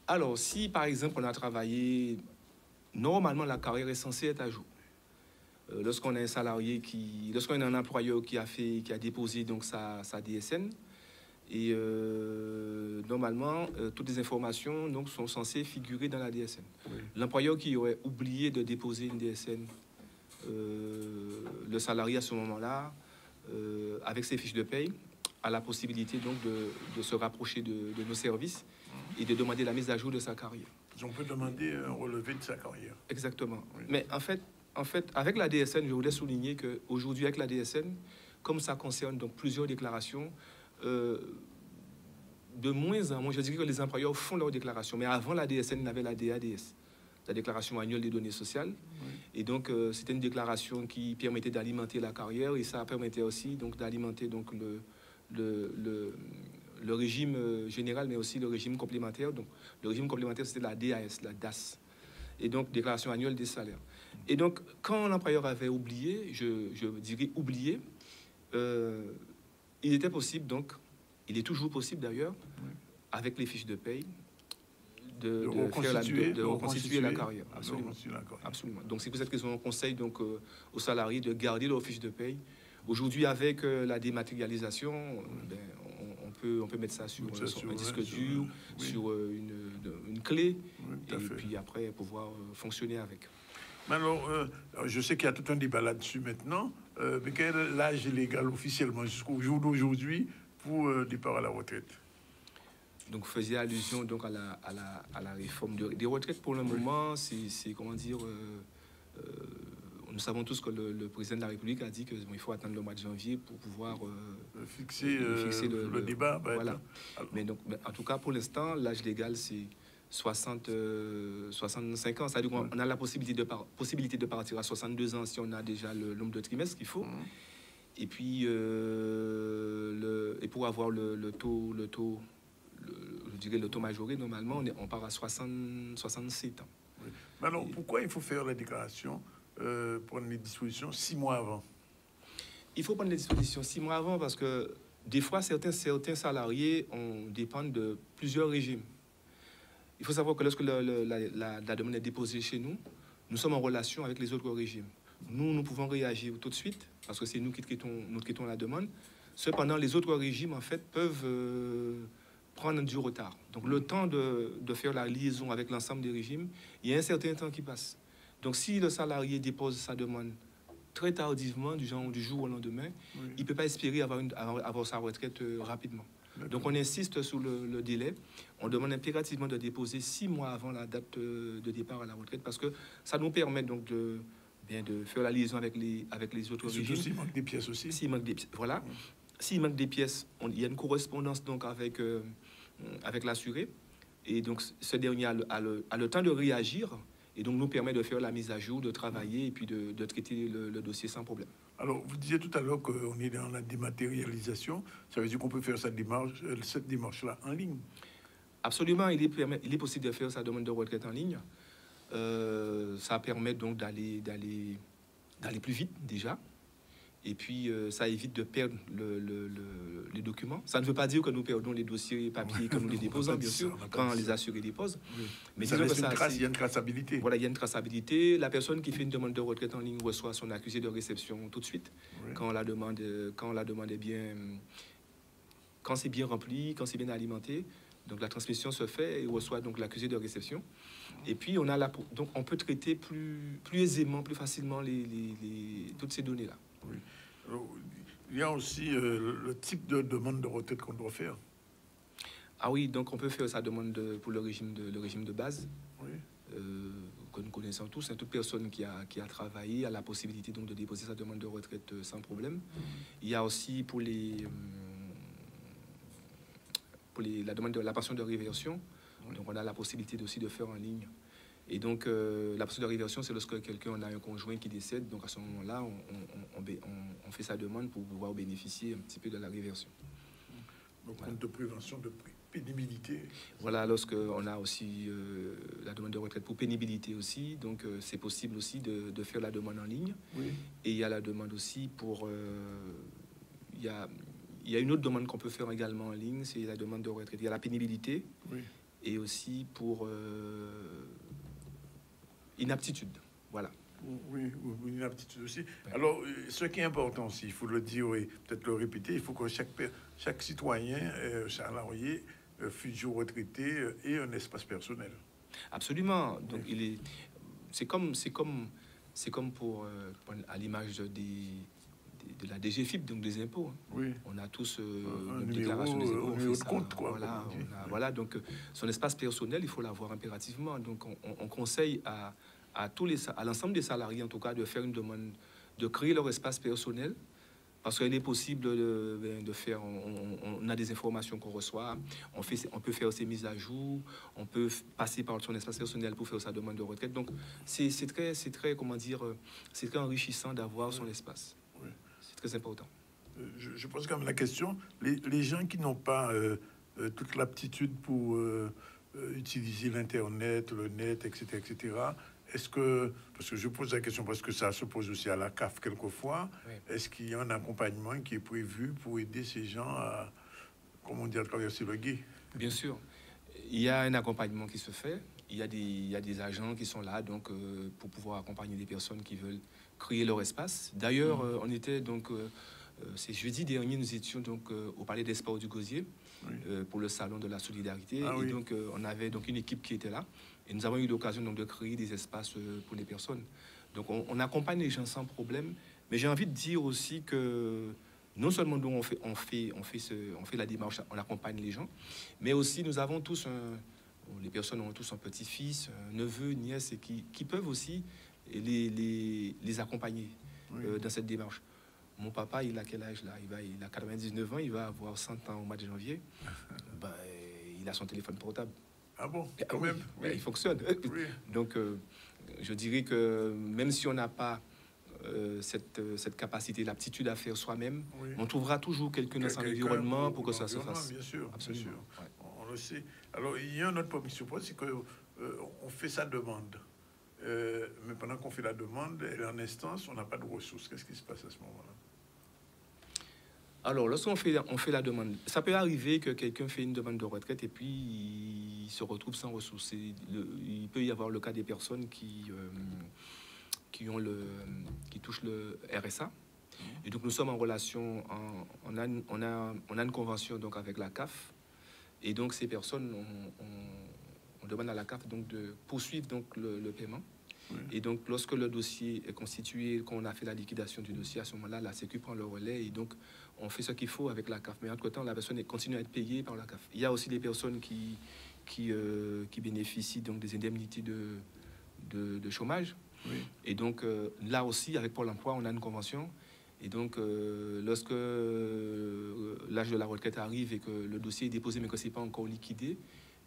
Speaker 8: Alors, si par exemple on a travaillé, normalement la carrière est censée être à jour. Lorsqu'on a un salarié lorsqu'on a un employeur qui a déposé donc sa DSN, et normalement toutes les informations donc sont censées figurer dans la DSN. Oui. L'employeur qui aurait oublié de déposer une DSN, le salarié à ce moment-là, avec ses fiches de paye, a la possibilité donc de se rapprocher de nos services et de demander la mise à jour de sa carrière.
Speaker 1: On peut demander un relevé de sa carrière.
Speaker 8: Exactement. Oui. Mais en fait, avec la DSN, je voulais souligner qu'aujourd'hui, avec la DSN, comme ça concerne donc plusieurs déclarations, de moins en moins, je dirais que les employeurs font leurs déclarations. Mais avant la DSN, il y avait la DADS, la déclaration annuelle des données sociales. Oui. Et donc, c'était une déclaration qui permettait d'alimenter la carrière, et ça permettait aussi donc d'alimenter donc le régime général, mais aussi le régime complémentaire. Donc, le régime complémentaire, c'était la DAS, la DAS. Et donc, déclaration annuelle des salaires. Et donc, quand l'employeur avait oublié, je dirais oublié, il était possible, donc, il est toujours possible d'ailleurs, oui. Avec les fiches de paye, de reconstituer la carrière. Absolument. Absolument. Donc, c'est pour cette raison qu'on conseille donc, aux salariés de garder leurs fiches de paye. Aujourd'hui, avec la dématérialisation, on peut mettre ça sur un disque dur, oui. Sur une clé, oui, et puis après pouvoir fonctionner avec.
Speaker 1: Mais alors, je sais qu'il y a tout un débat là-dessus maintenant, mais quel est l'âge légal officiellement jusqu'au jour d'aujourd'hui pour départ à la retraite?
Speaker 8: Donc, vous faisiez allusion donc, à la réforme des retraites. Pour le moment, c'est comment dire... nous savons tous que le président de la République a dit qu'il faut attendre le mois de janvier pour pouvoir
Speaker 1: fixer le débat.
Speaker 8: Voilà. Mais donc, en tout cas, pour l'instant, l'âge légal, c'est 65 ans. C'est-à-dire qu'on a la possibilité de partir à 62 ans si on a déjà le nombre de trimestres qu'il faut. Et puis, et pour avoir le taux, je dirais le taux majoré, normalement, on part à 67 ans.
Speaker 1: Oui. Mais alors, pourquoi il faut faire la déclaration, prendre les dispositions 6 mois avant?
Speaker 8: Il faut prendre les dispositions 6 mois avant parce que des fois, certains salariés dépendent de plusieurs régimes. Il faut savoir que lorsque la demande est déposée chez nous, nous sommes en relation avec les autres régimes. Nous pouvons réagir tout de suite parce que c'est nous qui traitons la demande. Cependant, les autres régimes, en fait, peuvent prendre du retard. Donc, le temps de faire la liaison avec l'ensemble des régimes, il y a un certain temps qui passe. Donc, si le salarié dépose sa demande très tardivement, du jour au lendemain, il ne peut pas espérer avoir sa retraite rapidement. Donc, on insiste sur le délai. On demande impérativement de déposer 6 mois avant la date de départ à la retraite parce que ça nous permet donc de faire la liaison avec les autres régimes.
Speaker 1: S'il manque des pièces aussi.
Speaker 8: S'il manque des pièces, voilà. S'il manque des pièces, il y a une correspondance donc avec l'assuré. Et donc, ce dernier a le temps de réagir et donc nous permet de faire la mise à jour, de travailler et puis de traiter le dossier sans problème.
Speaker 1: Alors, vous disiez tout à l'heure qu'on est dans la dématérialisation. Ça veut dire qu'on peut faire cette démarche-là en ligne.
Speaker 8: Absolument, il est possible de faire sa demande de retraite en ligne. Ça permet donc d'aller plus vite déjà. Et puis, ça évite de perdre les documents. Ça ne veut pas dire que nous perdons les dossiers papier quand nous les déposons, bien sûr, quand les assurés déposent.
Speaker 1: Oui.
Speaker 8: Mais
Speaker 1: ça reste il y a une traçabilité.
Speaker 8: Voilà, il y a une traçabilité. La personne qui fait une demande de retraite en ligne reçoit son accusé de réception tout de suite. Oui. Quand la demande est bien... Quand c'est bien rempli, quand c'est bien alimenté. Donc, la transmission se fait et reçoit donc l'accusé de réception. Et puis, donc, on peut traiter plus aisément, plus facilement toutes ces données-là.
Speaker 1: Oui. Alors, il y a aussi le type de demande de retraite qu'on doit faire.
Speaker 8: Ah oui, donc on peut faire sa demande pour le régime de base, oui. Que nous connaissons tous. Toute personne qui a travaillé a la possibilité donc de déposer sa demande de retraite sans problème. Il y a aussi pour la demande de la pension de réversion, donc on a la possibilité aussi de faire en ligne. Et donc, la pension de réversion, c'est lorsque on a un conjoint qui décède. Donc, à ce moment-là, on fait sa demande pour pouvoir bénéficier un petit peu de la réversion.
Speaker 1: Donc, compte de prévention de pénibilité.
Speaker 8: Voilà, lorsqu'on a aussi la demande de retraite pour pénibilité aussi. Donc, c'est possible aussi de faire la demande en ligne. Oui. Et il y a la demande aussi pour... Il y a une autre demande qu'on peut faire également en ligne, c'est la demande de retraite. Il y a la pénibilité. Oui. Et aussi pour... inaptitude, voilà.
Speaker 1: Oui, une inaptitude aussi. Ouais. Alors, ce qui est important aussi, il faut le dire et peut-être le répéter, il faut que chaque citoyen, salarié, futur retraité, ait un espace personnel.
Speaker 8: Absolument. Donc, c'est comme pour à l'image de la DGFIP, donc des impôts. Oui. On a tous une déclaration des impôts.
Speaker 1: On de compte, quoi.
Speaker 8: Voilà, donc son espace personnel, il faut l'avoir impérativement. Donc on conseille à l'ensemble des salariés, en tout cas, de faire une demande, de créer leur espace personnel, parce qu'il est possible de faire, on a des informations qu'on reçoit, on peut faire ses mises à jour, on peut passer par son espace personnel pour faire sa demande de retraite. Donc c'est très, comment dire, c'est très enrichissant d'avoir son espace. Très important.
Speaker 1: Je pose quand même la question, les gens qui n'ont pas toute l'aptitude pour utiliser l'Internet, le net, etc., est-ce que, parce que je pose la question parce que ça se pose aussi à la CAF quelquefois, oui. Est-ce qu'il y a un accompagnement qui est prévu pour aider ces gens à, comment dire, traverser le gué?
Speaker 8: Bien sûr. Il y a un accompagnement qui se fait. Il y a des agents qui sont là donc, pour pouvoir accompagner des personnes qui veulent créer leur espace. D'ailleurs, on était donc, c'est jeudi dernier, nous étions donc au Palais des Sports du Gosier, oui. Pour le salon de la solidarité. Ah, et oui. Donc, on avait donc une équipe qui était là. Et nous avons eu l'occasion donc de créer des espaces pour les personnes. Donc, on accompagne les gens sans problème. Mais j'ai envie de dire aussi que non seulement nous on fait la démarche, on accompagne les gens, mais aussi nous avons tous les personnes ont tous un petit-fils, un neveu, une nièce, et qui peuvent aussi les accompagner oui. Dans cette démarche. Mon papa, il a quel âge là? Il a 99 ans, il va avoir 100 ans au mois de janvier. Il a son téléphone portable.
Speaker 1: Ah bon? Quand même.
Speaker 8: Oui. Il fonctionne. Oui. Donc, je dirais que même si on n'a pas cette capacité, l'aptitude à faire soi-même, oui. On trouvera toujours quelqu'un dans son environnement pour que ça se fasse.
Speaker 1: Bien sûr,
Speaker 8: absolument.
Speaker 1: Bien sûr. Ouais. On le sait. Alors, il y a un autre point qui se pose, c'est qu'on fait sa demande. Mais pendant qu'on fait la demande, elle est en instance, on n'a pas de ressources. Qu'est-ce qui se passe à ce moment-là?
Speaker 8: Alors, lorsqu'on fait la demande, ça peut arriver que quelqu'un fait une demande de retraite et puis il se retrouve sans ressources. Il peut y avoir le cas des personnes qui touchent le RSA. Et donc, nous sommes en relation, on a une convention donc, avec la CAF. Et donc, ces personnes, on demande à la CAF donc, de poursuivre donc, le paiement. Et donc, lorsque le dossier est constitué, qu'on a fait la liquidation du dossier, à ce moment-là, la Sécu prend le relais et donc on fait ce qu'il faut avec la CAF. Mais entre-temps, la personne continue à être payée par la CAF. Il y a aussi des personnes qui bénéficient donc des indemnités de chômage.
Speaker 1: Oui.
Speaker 8: Et donc, là aussi, avec Pôle emploi, on a une convention. Et donc, lorsque l'âge de la retraite arrive et que le dossier est déposé, mais que ce n'est pas encore liquidé,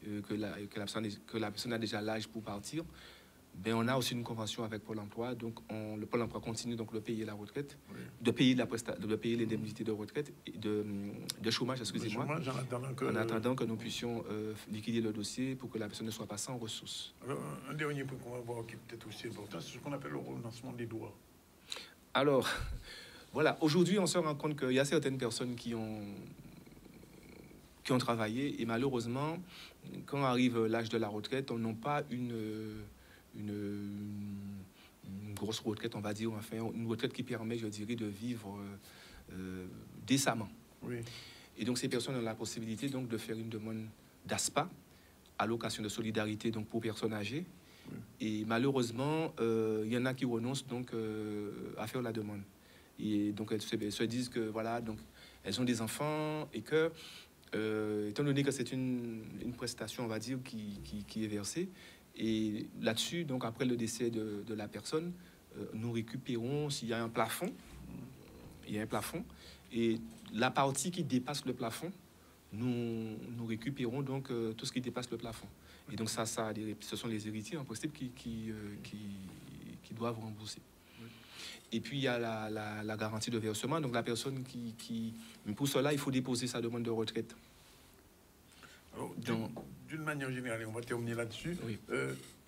Speaker 8: que la personne a déjà l'âge pour partir, ben, on a aussi une convention avec Pôle emploi. Donc, le Pôle emploi continue donc de payer la retraite,
Speaker 1: Oui.
Speaker 8: de payer l'indemnité de retraite, et de chômage, excusez-moi, en attendant que nous puissions liquider le dossier pour que la personne ne soit pas sans ressources.
Speaker 1: Alors, un dernier point qu'on va voir qui est peut-être aussi important, c'est ce qu'on appelle le renoncement des droits.
Speaker 8: Alors, voilà, aujourd'hui, on se rend compte qu'il y a certaines personnes qui ont travaillé et malheureusement, quand arrive l'âge de la retraite, on n'a pas une grosse retraite, on va dire, enfin, une retraite qui permet, je dirais, de vivre décemment.
Speaker 1: Oui.
Speaker 8: Et donc, ces personnes ont la possibilité donc, de faire une demande d'ASPA, allocation de solidarité donc, pour personnes âgées. Oui. Et malheureusement, il y en a qui renoncent donc, à faire la demande. Et donc, elles se disent que, voilà, donc, elles ont des enfants et que, étant donné que c'est une prestation, on va dire, qui est versée, et là-dessus, donc, après le décès de la personne, nous récupérons, s'il y a un plafond, il y a un plafond, et la partie qui dépasse le plafond, nous récupérons donc tout ce qui dépasse le plafond. Et donc, ce sont les héritiers, en principe, qui doivent rembourser. Et puis, il y a la garantie de versement. Donc, la personne Mais pour cela, il faut déposer sa demande de retraite.
Speaker 1: Alors, d'une manière générale, on va terminer là-dessus.
Speaker 8: Oui.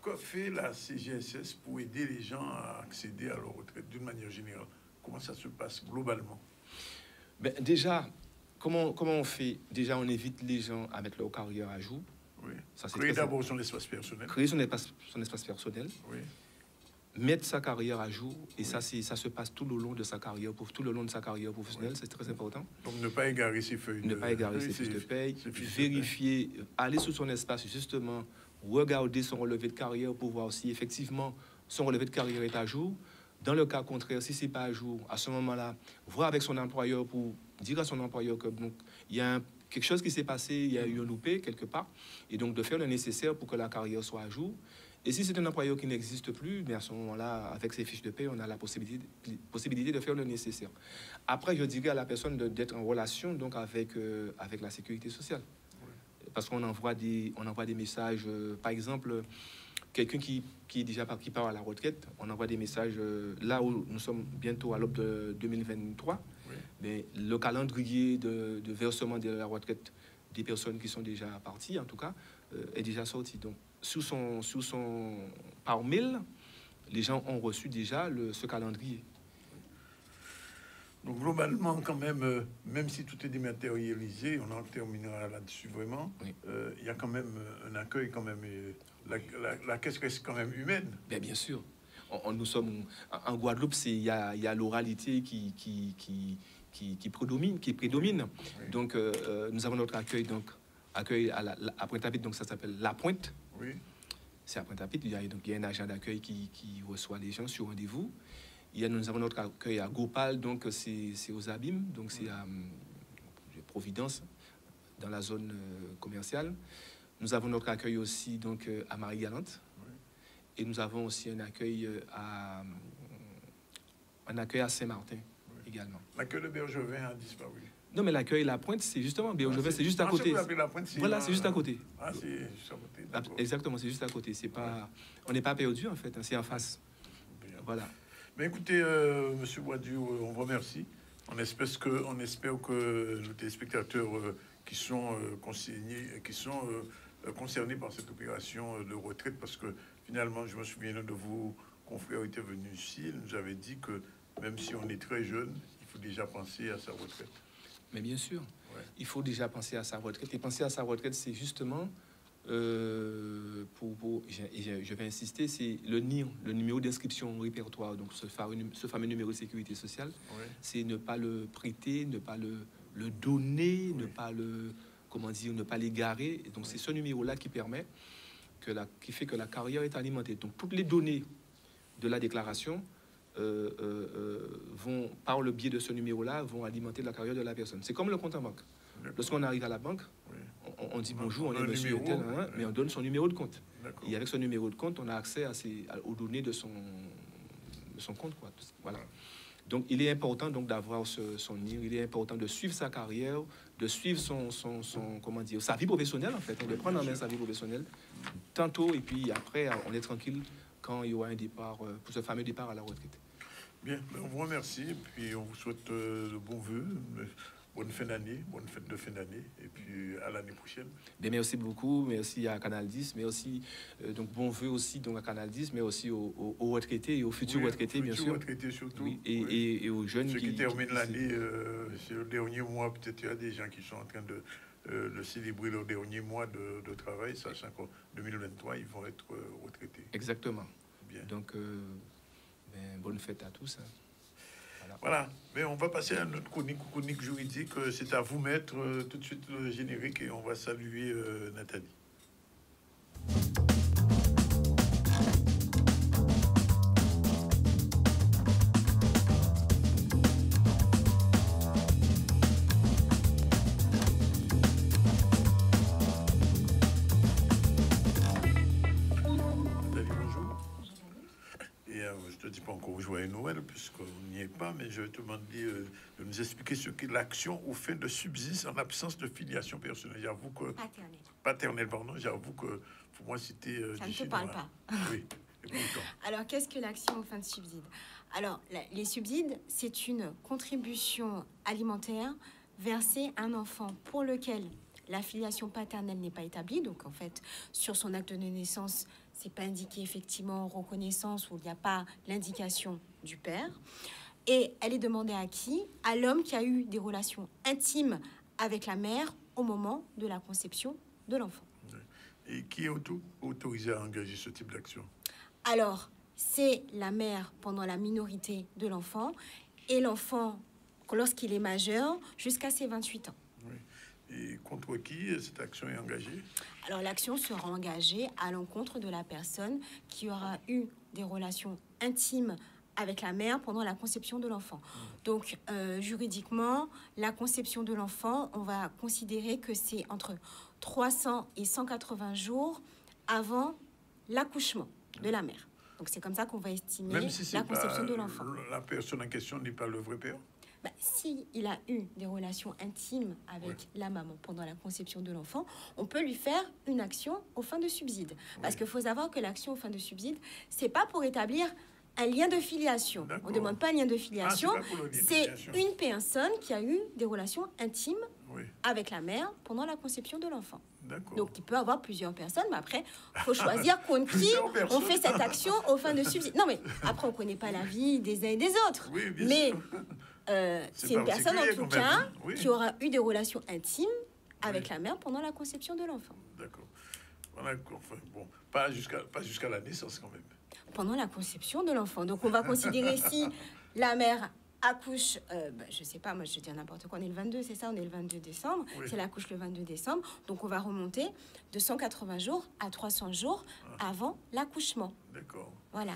Speaker 1: Que fait la CGSS pour aider les gens à accéder à leur retraite d'une manière générale? Comment ça se passe globalement?
Speaker 8: Ben, déjà, comment on fait? Déjà, on évite les gens à mettre leur carrière à jour.
Speaker 1: Oui.
Speaker 8: Ça,
Speaker 1: créer d'abord son espace personnel.
Speaker 8: Créer son espace personnel.
Speaker 1: Oui.
Speaker 8: Mettre sa carrière à jour, et ça se passe tout le long de sa carrière, tout le long de sa carrière professionnelle, c'est très important.
Speaker 1: Donc ne pas égarer ses feuilles
Speaker 8: de paye, vérifier, aller sur son espace, justement, regarder son relevé de carrière pour voir si effectivement son relevé de carrière est à jour. Dans le cas contraire, si c'est pas à jour, à ce moment-là, voir avec son employeur pour dire à son employeur que donc il y a quelque chose qui s'est passé, il y a eu un loupé quelque part, et donc de faire le nécessaire pour que la carrière soit à jour. Et si c'est un employeur qui n'existe plus, mais à ce moment-là, avec ses fiches de paie, on a la possibilité de faire le nécessaire. Après, je dirais à la personne d'être en relation donc avec la sécurité sociale. Parce qu'on envoie des messages, par exemple, quelqu'un qui part à la retraite, on envoie des messages, là où nous sommes bientôt à l'aube de 2023, mais le calendrier de versement de la retraite des personnes qui sont déjà parties, en tout cas, est déjà sorti. Donc, par mail, les gens ont reçu déjà ce calendrier.
Speaker 1: Donc globalement, quand même, même si tout est dématérialisé, on en terminera là-dessus vraiment,
Speaker 8: oui.
Speaker 1: Il y a quand même un accueil quand même, la caisse reste quand même humaine.
Speaker 8: Bien sûr. Nous sommes en Guadeloupe, il y a l'oralité qui prédomine. Oui. Donc nous avons notre accueil à Pointe-à-Pitre, donc ça s'appelle La Pointe.
Speaker 1: Oui.
Speaker 8: C'est à Pointe-à-Pitre, il y a un agent d'accueil qui reçoit les gens sur rendez-vous. Nous avons notre accueil à Gopal, donc c'est aux Abîmes, donc c'est à Providence, dans la zone commerciale. Nous avons notre accueil aussi donc à Marie-Galante. Oui. Et nous avons aussi un accueil à Saint-Martin, oui. Également.
Speaker 1: L'accueil de Bergevin a disparu.
Speaker 8: Non, mais l'accueil La Pointe, c'est justement Bergevin, c'est juste à côté.
Speaker 1: La Pointe,
Speaker 8: voilà, c'est juste à côté.
Speaker 1: Ah, c'est juste à côté.
Speaker 8: Exactement, c'est juste à côté. C'est pas, on n'est pas perdu en fait, c'est en face.
Speaker 1: Bien.
Speaker 8: Voilà.
Speaker 1: Mais écoutez, Monsieur Boidieu, on vous remercie. On espère que nos téléspectateurs qui sont concernés par cette opération de retraite, parce que finalement, je me souviens de vos confrères étaient venus ici, ils nous avaient dit que même si on est très jeune, il faut déjà penser à sa retraite.
Speaker 8: Mais bien sûr,
Speaker 1: ouais.
Speaker 8: Il faut déjà penser à sa retraite. Et penser à sa retraite, c'est justement, je vais insister, c'est le NIR, le numéro d'inscription au répertoire, donc ce fameux numéro de sécurité sociale. Ouais. C'est ne pas le prêter, ne pas le donner, ouais. ne pas l'égarer. Donc ouais. C'est ce numéro-là qui permet, qui fait que la carrière est alimentée. Donc toutes les données de la déclaration vont, par le biais de ce numéro-là, vont alimenter la carrière de la personne. C'est comme le compte en banque. Lorsqu'on arrive à la banque, on dit bonjour, on est monsieur tel, mais on donne son numéro de compte. Et avec ce numéro de compte, on a accès aux données de son compte, quoi. Voilà. Donc, il est important donc d'avoir son NIR, il est important de suivre sa carrière, de suivre comment dire, sa vie professionnelle, en fait, de prendre en main sa vie professionnelle, tantôt, et puis après, on est tranquille quand il y aura un départ, pour ce fameux départ à la retraite.
Speaker 1: Bien, on vous remercie, et puis on vous souhaite de bons vœux, bonne fin d'année, bonne fête de fin d'année, et puis à l'année prochaine.
Speaker 8: Bien, merci beaucoup, merci à Canal 10, mais aussi, donc bon vœux aussi donc à Canal 10, mais aussi aux retraités et aux futurs retraités, bien sûr.
Speaker 1: Retraités surtout.
Speaker 8: Oui, et aux jeunes
Speaker 1: ceux qui terminent l'année, c'est le dernier mois, peut-être il y a des gens qui sont en train de célébrer leur dernier mois de travail, sachant qu'en 2023, ils vont être retraités.
Speaker 8: Exactement.
Speaker 1: Bien.
Speaker 8: Donc, bonne fête à tous. Hein.
Speaker 1: Voilà, mais on va passer à notre chronique juridique. C'est à vous mettre tout de suite le générique et on va saluer Nathalie. Joyeux Noël, puisqu'on n'y est pas, mais je vais te demander de nous expliquer ce qu'est l'action aux fins de subsiste en absence de filiation personnelle. J'avoue que... Paternelle, pardon. J'avoue que pour moi, c'était...
Speaker 7: ça ne te parle pas.
Speaker 1: Oui.
Speaker 7: Alors, qu'est-ce que l'action aux fins de subside? Alors, les subsides, c'est une contribution alimentaire versée à un enfant pour lequel la filiation paternelle n'est pas établie. Donc, en fait, sur son acte de naissance, c'est pas indiqué effectivement reconnaissance où il n'y a pas l'indication du père. Et elle est demandée à qui? À l'homme qui a eu des relations intimes avec la mère au moment de la conception de l'enfant.
Speaker 1: Et qui est autorisé à engager ce type d'action?
Speaker 7: Alors, c'est la mère pendant la minorité de l'enfant et l'enfant lorsqu'il est majeur jusqu'à ses 28 ans.
Speaker 1: Oui. Et contre qui cette action est engagée?
Speaker 7: Alors, l'action sera engagée à l'encontre de la personne qui aura eu des relations intimes avec la mère pendant la conception de l'enfant. Donc, juridiquement, la conception de l'enfant, on va considérer que c'est entre 300 et 180 jours avant l'accouchement de la mère. Donc, c'est comme ça qu'on va estimer
Speaker 1: même si
Speaker 7: la conception de l'enfant.
Speaker 1: La personne en question n'est pas le vrai père?
Speaker 7: Si il a eu des relations intimes avec la maman pendant la conception de l'enfant, on peut lui faire une action aux fins de subside. Parce qu'il faut savoir que l'action aux fins de subside, c'est pas pour établir un lien de filiation. On ne demande pas un lien de filiation. C'est une personne qui a eu des relations intimes avec la mère pendant la conception de l'enfant. Donc, il peut y avoir plusieurs personnes, mais après, il faut choisir contre qui on fait cette action aux fins de subside. Non, mais après, on ne connaît pas la vie des uns et des autres.
Speaker 1: Oui,
Speaker 7: mais c'est une personne, en tout cas, qui aura eu des relations intimes avec la mère pendant la conception de l'enfant.
Speaker 1: D'accord. Voilà, enfin, bon, pas jusqu'à la naissance, quand même.
Speaker 7: Pendant la conception de l'enfant. Donc, on va considérer si la mère accouche, je sais pas, moi je dis n'importe quoi, on est le 22, c'est ça, on est le 22 décembre, c'est elle accouche le 22 décembre, donc on va remonter de 180 jours à 300 jours avant l'accouchement.
Speaker 1: D'accord.
Speaker 7: Voilà.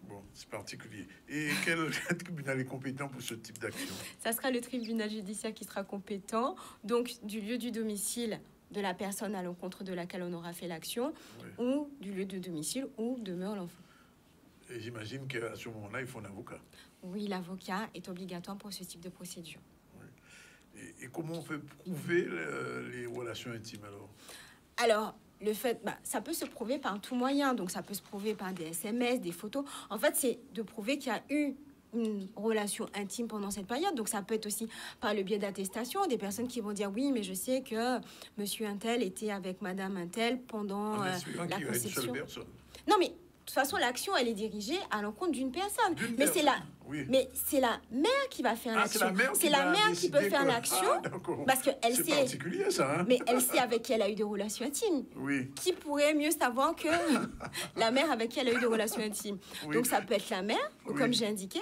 Speaker 1: Bon, c'est particulier. Et quel tribunal est compétent pour ce type d'action?
Speaker 7: Ça sera le tribunal judiciaire qui sera compétent, donc du lieu du domicile de la personne à l'encontre de laquelle on aura fait l'action, ou du lieu de domicile où demeure l'enfant.
Speaker 1: Et j'imagine qu'à ce moment-là, il faut un avocat.
Speaker 7: Oui, l'avocat est obligatoire pour ce type de procédure.
Speaker 1: Oui. Et comment on fait prouver les relations intimes alors?
Speaker 7: Alors, le fait, ça peut se prouver par tout moyen. Donc, ça peut se prouver par des SMS, des photos. En fait, c'est de prouver qu'il y a eu une relation intime pendant cette période. Donc, ça peut être aussi par le biais d'attestation. Des personnes qui vont dire, oui, mais je sais que monsieur Untel était avec madame Untel pendant la conception. Non, mais de toute façon, l'action, elle est dirigée à l'encontre d'une personne. Mais c'est la mère qui va faire l'action. C'est la mère qui peut faire l'action parce qu'elle sait.
Speaker 1: C'est particulier, ça. Hein?
Speaker 7: Mais elle sait avec qui elle a eu des relations intimes.
Speaker 1: Oui.
Speaker 7: Qui pourrait mieux savoir que la mère avec qui elle a eu des relations intimes? Donc, ça peut être la mère, comme j'ai indiqué,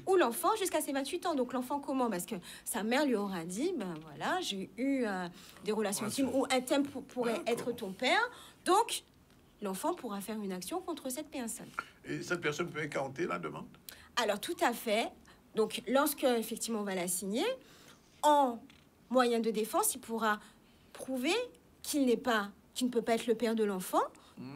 Speaker 7: ou l'enfant jusqu'à ses 28 ans. Donc, l'enfant, comment? Parce que sa mère lui aura dit, ben voilà, j'ai eu des relations intimes, ou un thème pourrait être ton père. Donc, l'enfant pourra faire une action contre cette personne.
Speaker 1: Et cette personne peut écarter la demande?
Speaker 7: Alors, tout à fait. Donc, lorsque, effectivement, on va la signer, en moyen de défense, il pourra prouver qu'il ne peut pas être le père de l'enfant,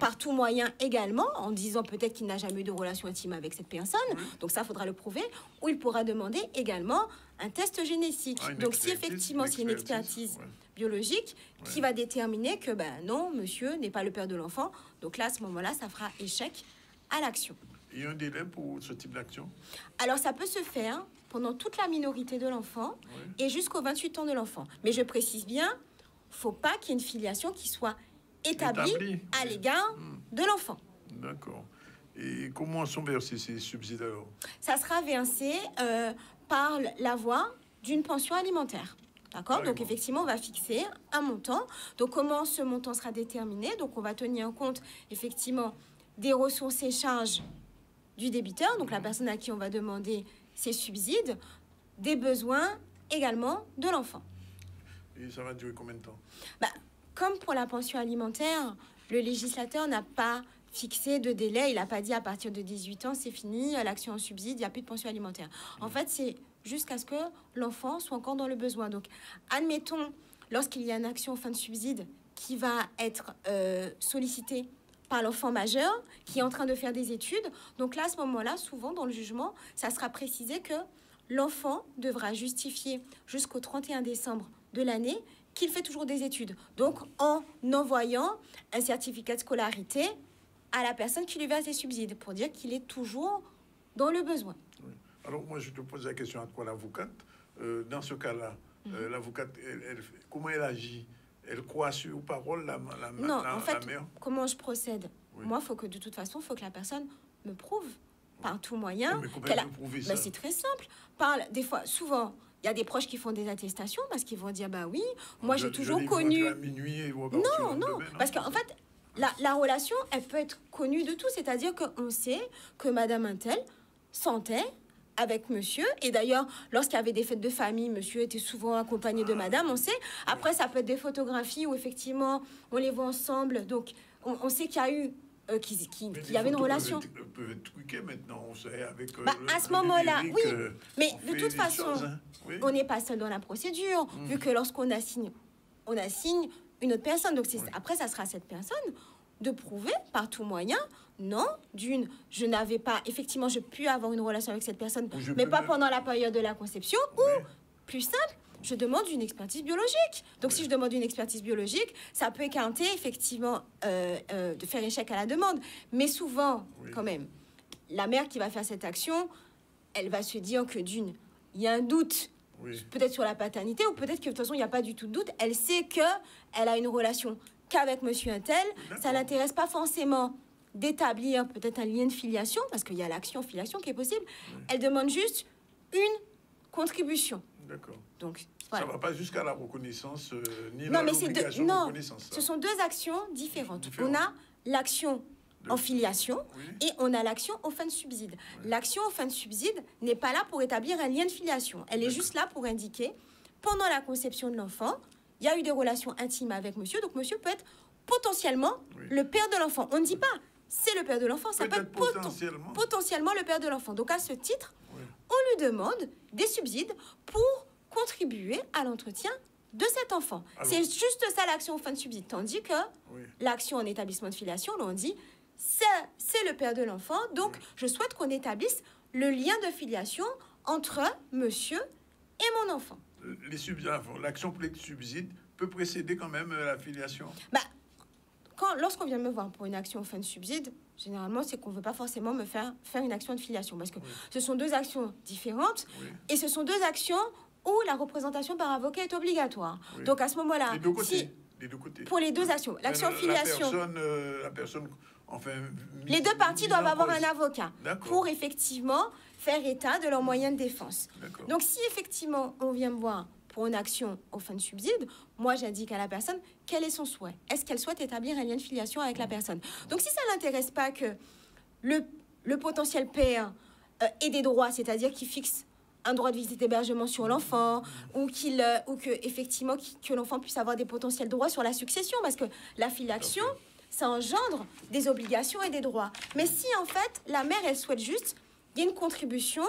Speaker 7: par tout moyen également, en disant peut-être qu'il n'a jamais eu de relation intime avec cette personne. Donc ça, il faudra le prouver. Ou il pourra demander également un test génétique. Donc si effectivement c'est une expertise biologique qui va déterminer que non, monsieur n'est pas le père de l'enfant, donc là, à ce moment-là, ça fera échec à l'action.
Speaker 1: Il y a un délai pour ce type d'action?
Speaker 7: Alors ça peut se faire pendant toute la minorité de l'enfant et jusqu'aux 28 ans de l'enfant. Mais je précise bien, il ne faut pas qu'il y ait une filiation qui soit établie à l'égard de l'enfant.
Speaker 1: D'accord. Et comment sont versés ces subsides alors? Ça
Speaker 7: sera versé par la voie d'une pension alimentaire. D'accord? Donc effectivement, on va fixer un montant. Donc comment ce montant sera déterminé? Donc on va tenir compte effectivement des ressources et charges du débiteur, donc la personne à qui on va demander ces subsides, des besoins également de l'enfant.
Speaker 1: Et ça va durer combien de temps?
Speaker 7: Comme pour la pension alimentaire, le législateur n'a pas fixé de délai. Il n'a pas dit à partir de 18 ans, c'est fini, l'action en subside, il n'y a plus de pension alimentaire. En fait, c'est jusqu'à ce que l'enfant soit encore dans le besoin. Donc, admettons, lorsqu'il y a une action en fin de subside qui va être sollicitée par l'enfant majeur qui est en train de faire des études. Donc là, à ce moment-là, souvent dans le jugement, ça sera précisé que l'enfant devra justifier jusqu'au 31 décembre de l'année qu'il fait toujours des études. Donc, en envoyant un certificat de scolarité à la personne qui lui verse des subsides pour dire qu'il est toujours dans le besoin.
Speaker 1: Oui. Alors, moi, je te pose la question à toi, l'avocate. Dans ce cas-là, l'avocate, comment elle agit? Elle croit sur parole la mère?
Speaker 7: Comment je procède? Moi, faut que de toute façon, il faut que la personne me prouve par tout moyen.
Speaker 1: Mais
Speaker 7: c'est très simple. Des fois, souvent, il y a des proches qui font des attestations parce qu'ils vont dire, oui, moi j'ai toujours connu... Non, parce qu'en fait, la relation, elle peut être connue de tous. C'est-à-dire qu'on sait que Madame Untel sentait avec monsieur, et d'ailleurs, lorsqu'il y avait des fêtes de famille, monsieur était souvent accompagné de madame, on sait. Après, ça peut être des photographies où effectivement, on les voit ensemble. Donc, on sait qu'il y a eu... qu'il y avait une relation.
Speaker 1: Peuvent être truquées maintenant, on sait, avec...
Speaker 7: à ce moment-là, oui. Mais de toute façon, on n'est pas seul dans la procédure, vu que lorsqu'on assigne, on assigne une autre personne. Donc, après, ça sera à cette personne de prouver par tout moyen, non, je n'avais pas, effectivement, je puis avoir une relation avec cette personne, mais pas pendant la période de la conception, ou, plus simple, je demande une expertise biologique. Donc, si je demande une expertise biologique, ça peut écarter, effectivement, de faire échec à la demande. Mais souvent, quand même, la mère qui va faire cette action, elle va se dire que il y a un doute, peut-être sur la paternité, ou peut-être que, de toute façon, il n'y a pas du tout de doute. Elle sait qu'elle a une relation qu'avec monsieur Untel. Ça l'intéresse pas forcément d'établir peut-être un lien de filiation, parce qu'il y a l'action filiation qui est possible. Elle demande juste une contribution.
Speaker 1: D'accord.
Speaker 7: Donc, voilà.
Speaker 1: Ça ne va pas jusqu'à la reconnaissance, ni l'obligation de reconnaissance.
Speaker 7: Ce sont deux actions différentes. On a l'action en filiation et on a l'action aux fins de subside. L'action aux fins de subside n'est pas là pour établir un lien de filiation. Elle est juste là pour indiquer, pendant la conception de l'enfant, il y a eu des relations intimes avec monsieur, donc monsieur peut être potentiellement le père de l'enfant. On ne dit pas c'est le père de l'enfant, ça peut être potentiellement le père de l'enfant. Donc à ce titre, on lui demande des subsides pour contribuer à l'entretien de cet enfant. C'est juste ça l'action aux fins de subside. Tandis que l'action en établissement de filiation, on dit c'est le père de l'enfant, donc je souhaite qu'on établisse le lien de filiation entre monsieur et mon enfant.
Speaker 1: L'action pour les subsides peut précéder quand même la filiation?
Speaker 7: Lorsqu'on vient me voir pour une action en fin de subside, généralement, c'est qu'on ne veut pas forcément me faire une action de filiation. Parce que ce sont deux actions différentes et ce sont deux actions où la représentation par avocat est obligatoire. Donc, à ce moment-là...
Speaker 1: Les deux côtés.
Speaker 7: Pour les deux actions. L'action en filiation...
Speaker 1: La personne, enfin...
Speaker 7: Les deux parties doivent avoir un avocat pour, effectivement, faire état de leurs moyens de défense. Donc, si, effectivement, on vient me voir pour une action aux fins de subside, moi j'indique à la personne quel est son souhait. Est-ce qu'elle souhaite établir un lien de filiation avec la personne? Donc si ça l'intéresse pas que le potentiel père ait des droits, c'est-à-dire qu'il fixe un droit de visite hébergement sur l'enfant, ou que effectivement que l'enfant puisse avoir des potentiels droits sur la succession, parce que la filiation ça engendre des obligations et des droits. Mais si en fait la mère elle souhaite juste qu'il y ait une contribution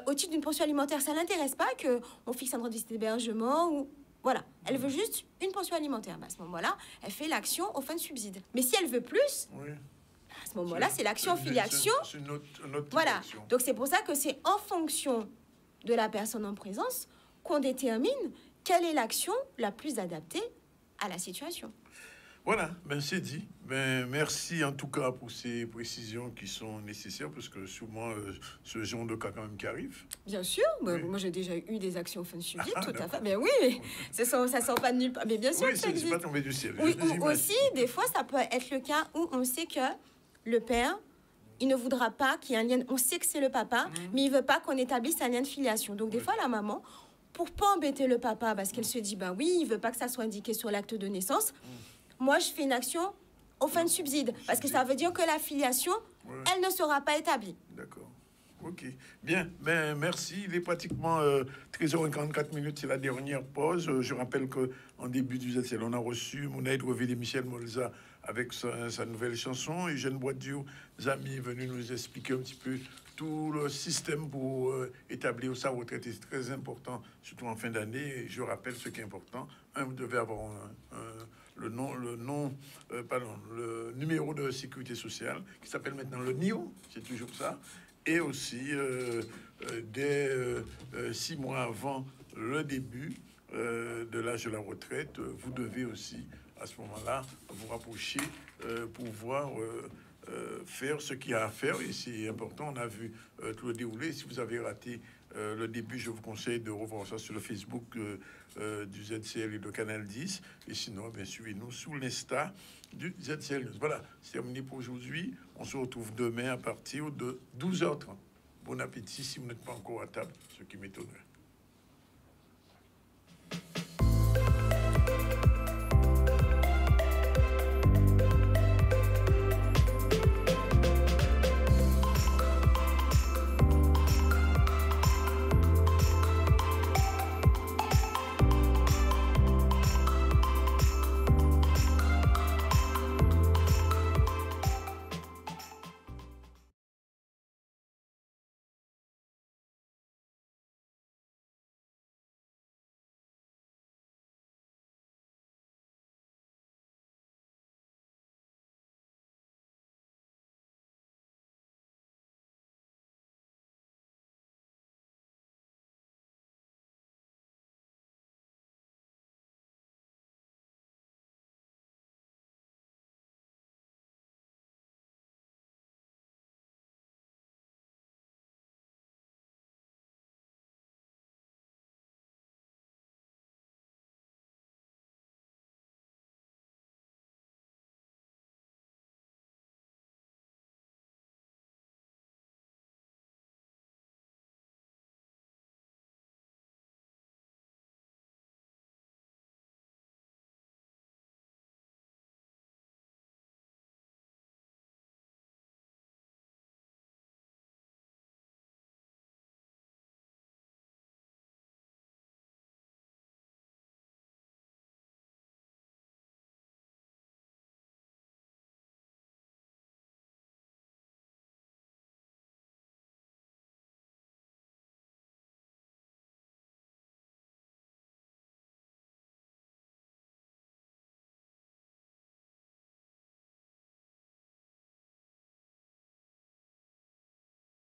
Speaker 7: au titre d'une pension alimentaire, ça l'intéresse pas qu'on fixe un droit de visite d'hébergement ou voilà, elle veut juste une pension alimentaire. À ce moment-là, elle fait l'action au fin de subside. Mais si elle veut plus, à ce moment-là, c'est l'action filiation.
Speaker 1: C'est une autre
Speaker 7: voilà.
Speaker 1: action.
Speaker 7: Donc c'est pour ça que c'est en fonction de la personne en présence qu'on détermine quelle est l'action la plus adaptée à la situation.
Speaker 1: Voilà, ben c'est dit. Ben, merci en tout cas pour ces précisions qui sont nécessaires, parce que souvent, ce genre de cas quand même qui arrive.
Speaker 7: Bien sûr,
Speaker 1: Oui.
Speaker 7: moi j'ai déjà eu des actions au fin de subside, tout à
Speaker 1: d'accord.
Speaker 7: fait. Mais oui, ça sort pas de nulle part. Mais bien sûr
Speaker 1: Oui,
Speaker 7: que ça
Speaker 1: c'est
Speaker 7: existe.
Speaker 1: pas tombé du ciel.
Speaker 7: Oui,
Speaker 1: J'imagine.
Speaker 7: ou aussi, des fois, ça peut être le cas où on sait que le père, il ne voudra pas qu'il y ait un lien. On sait que c'est le papa, mais il veut pas qu'on établisse un lien de filiation. Donc, des fois, la maman, pour pas embêter le papa, parce qu'elle se dit, ben oui, il veut pas que ça soit indiqué sur l'acte de naissance, moi, je fais une action au fin de subside. Parce que ça veut dire que la filiation, elle ne sera pas établie.
Speaker 1: D'accord. Ok. Bien. Ben, merci. Il est pratiquement 13h44, c'est la dernière pause. Je rappelle qu'en début du ZCL, on a reçu Mounaïd Revé et Michel Molza avec sa nouvelle chanson. Et Jeanne Boidieu, amis, est venu nous expliquer un petit peu tout le système pour établir sa retraite. C'est très important, surtout en fin d'année. Et je rappelle ce qui est important. Vous devez avoir le numéro de sécurité sociale qui s'appelle maintenant le NIO, c'est toujours ça. Et aussi, dès 6 mois avant le début de l'âge de la retraite, vous devez aussi, à ce moment-là, vous rapprocher pour pouvoir faire ce qu'il y a à faire. Et c'est important, on a vu tout le déroulé. Si vous avez raté le début, je vous conseille de revoir ça sur le Facebook du ZCL et de Canal 10. Et sinon, bien suivez-nous sous l'Insta du ZCL News. Voilà, c'est terminé pour aujourd'hui. On se retrouve demain à partir de 12h30. Bon appétit si vous n'êtes pas encore à table, ce qui m'étonnerait.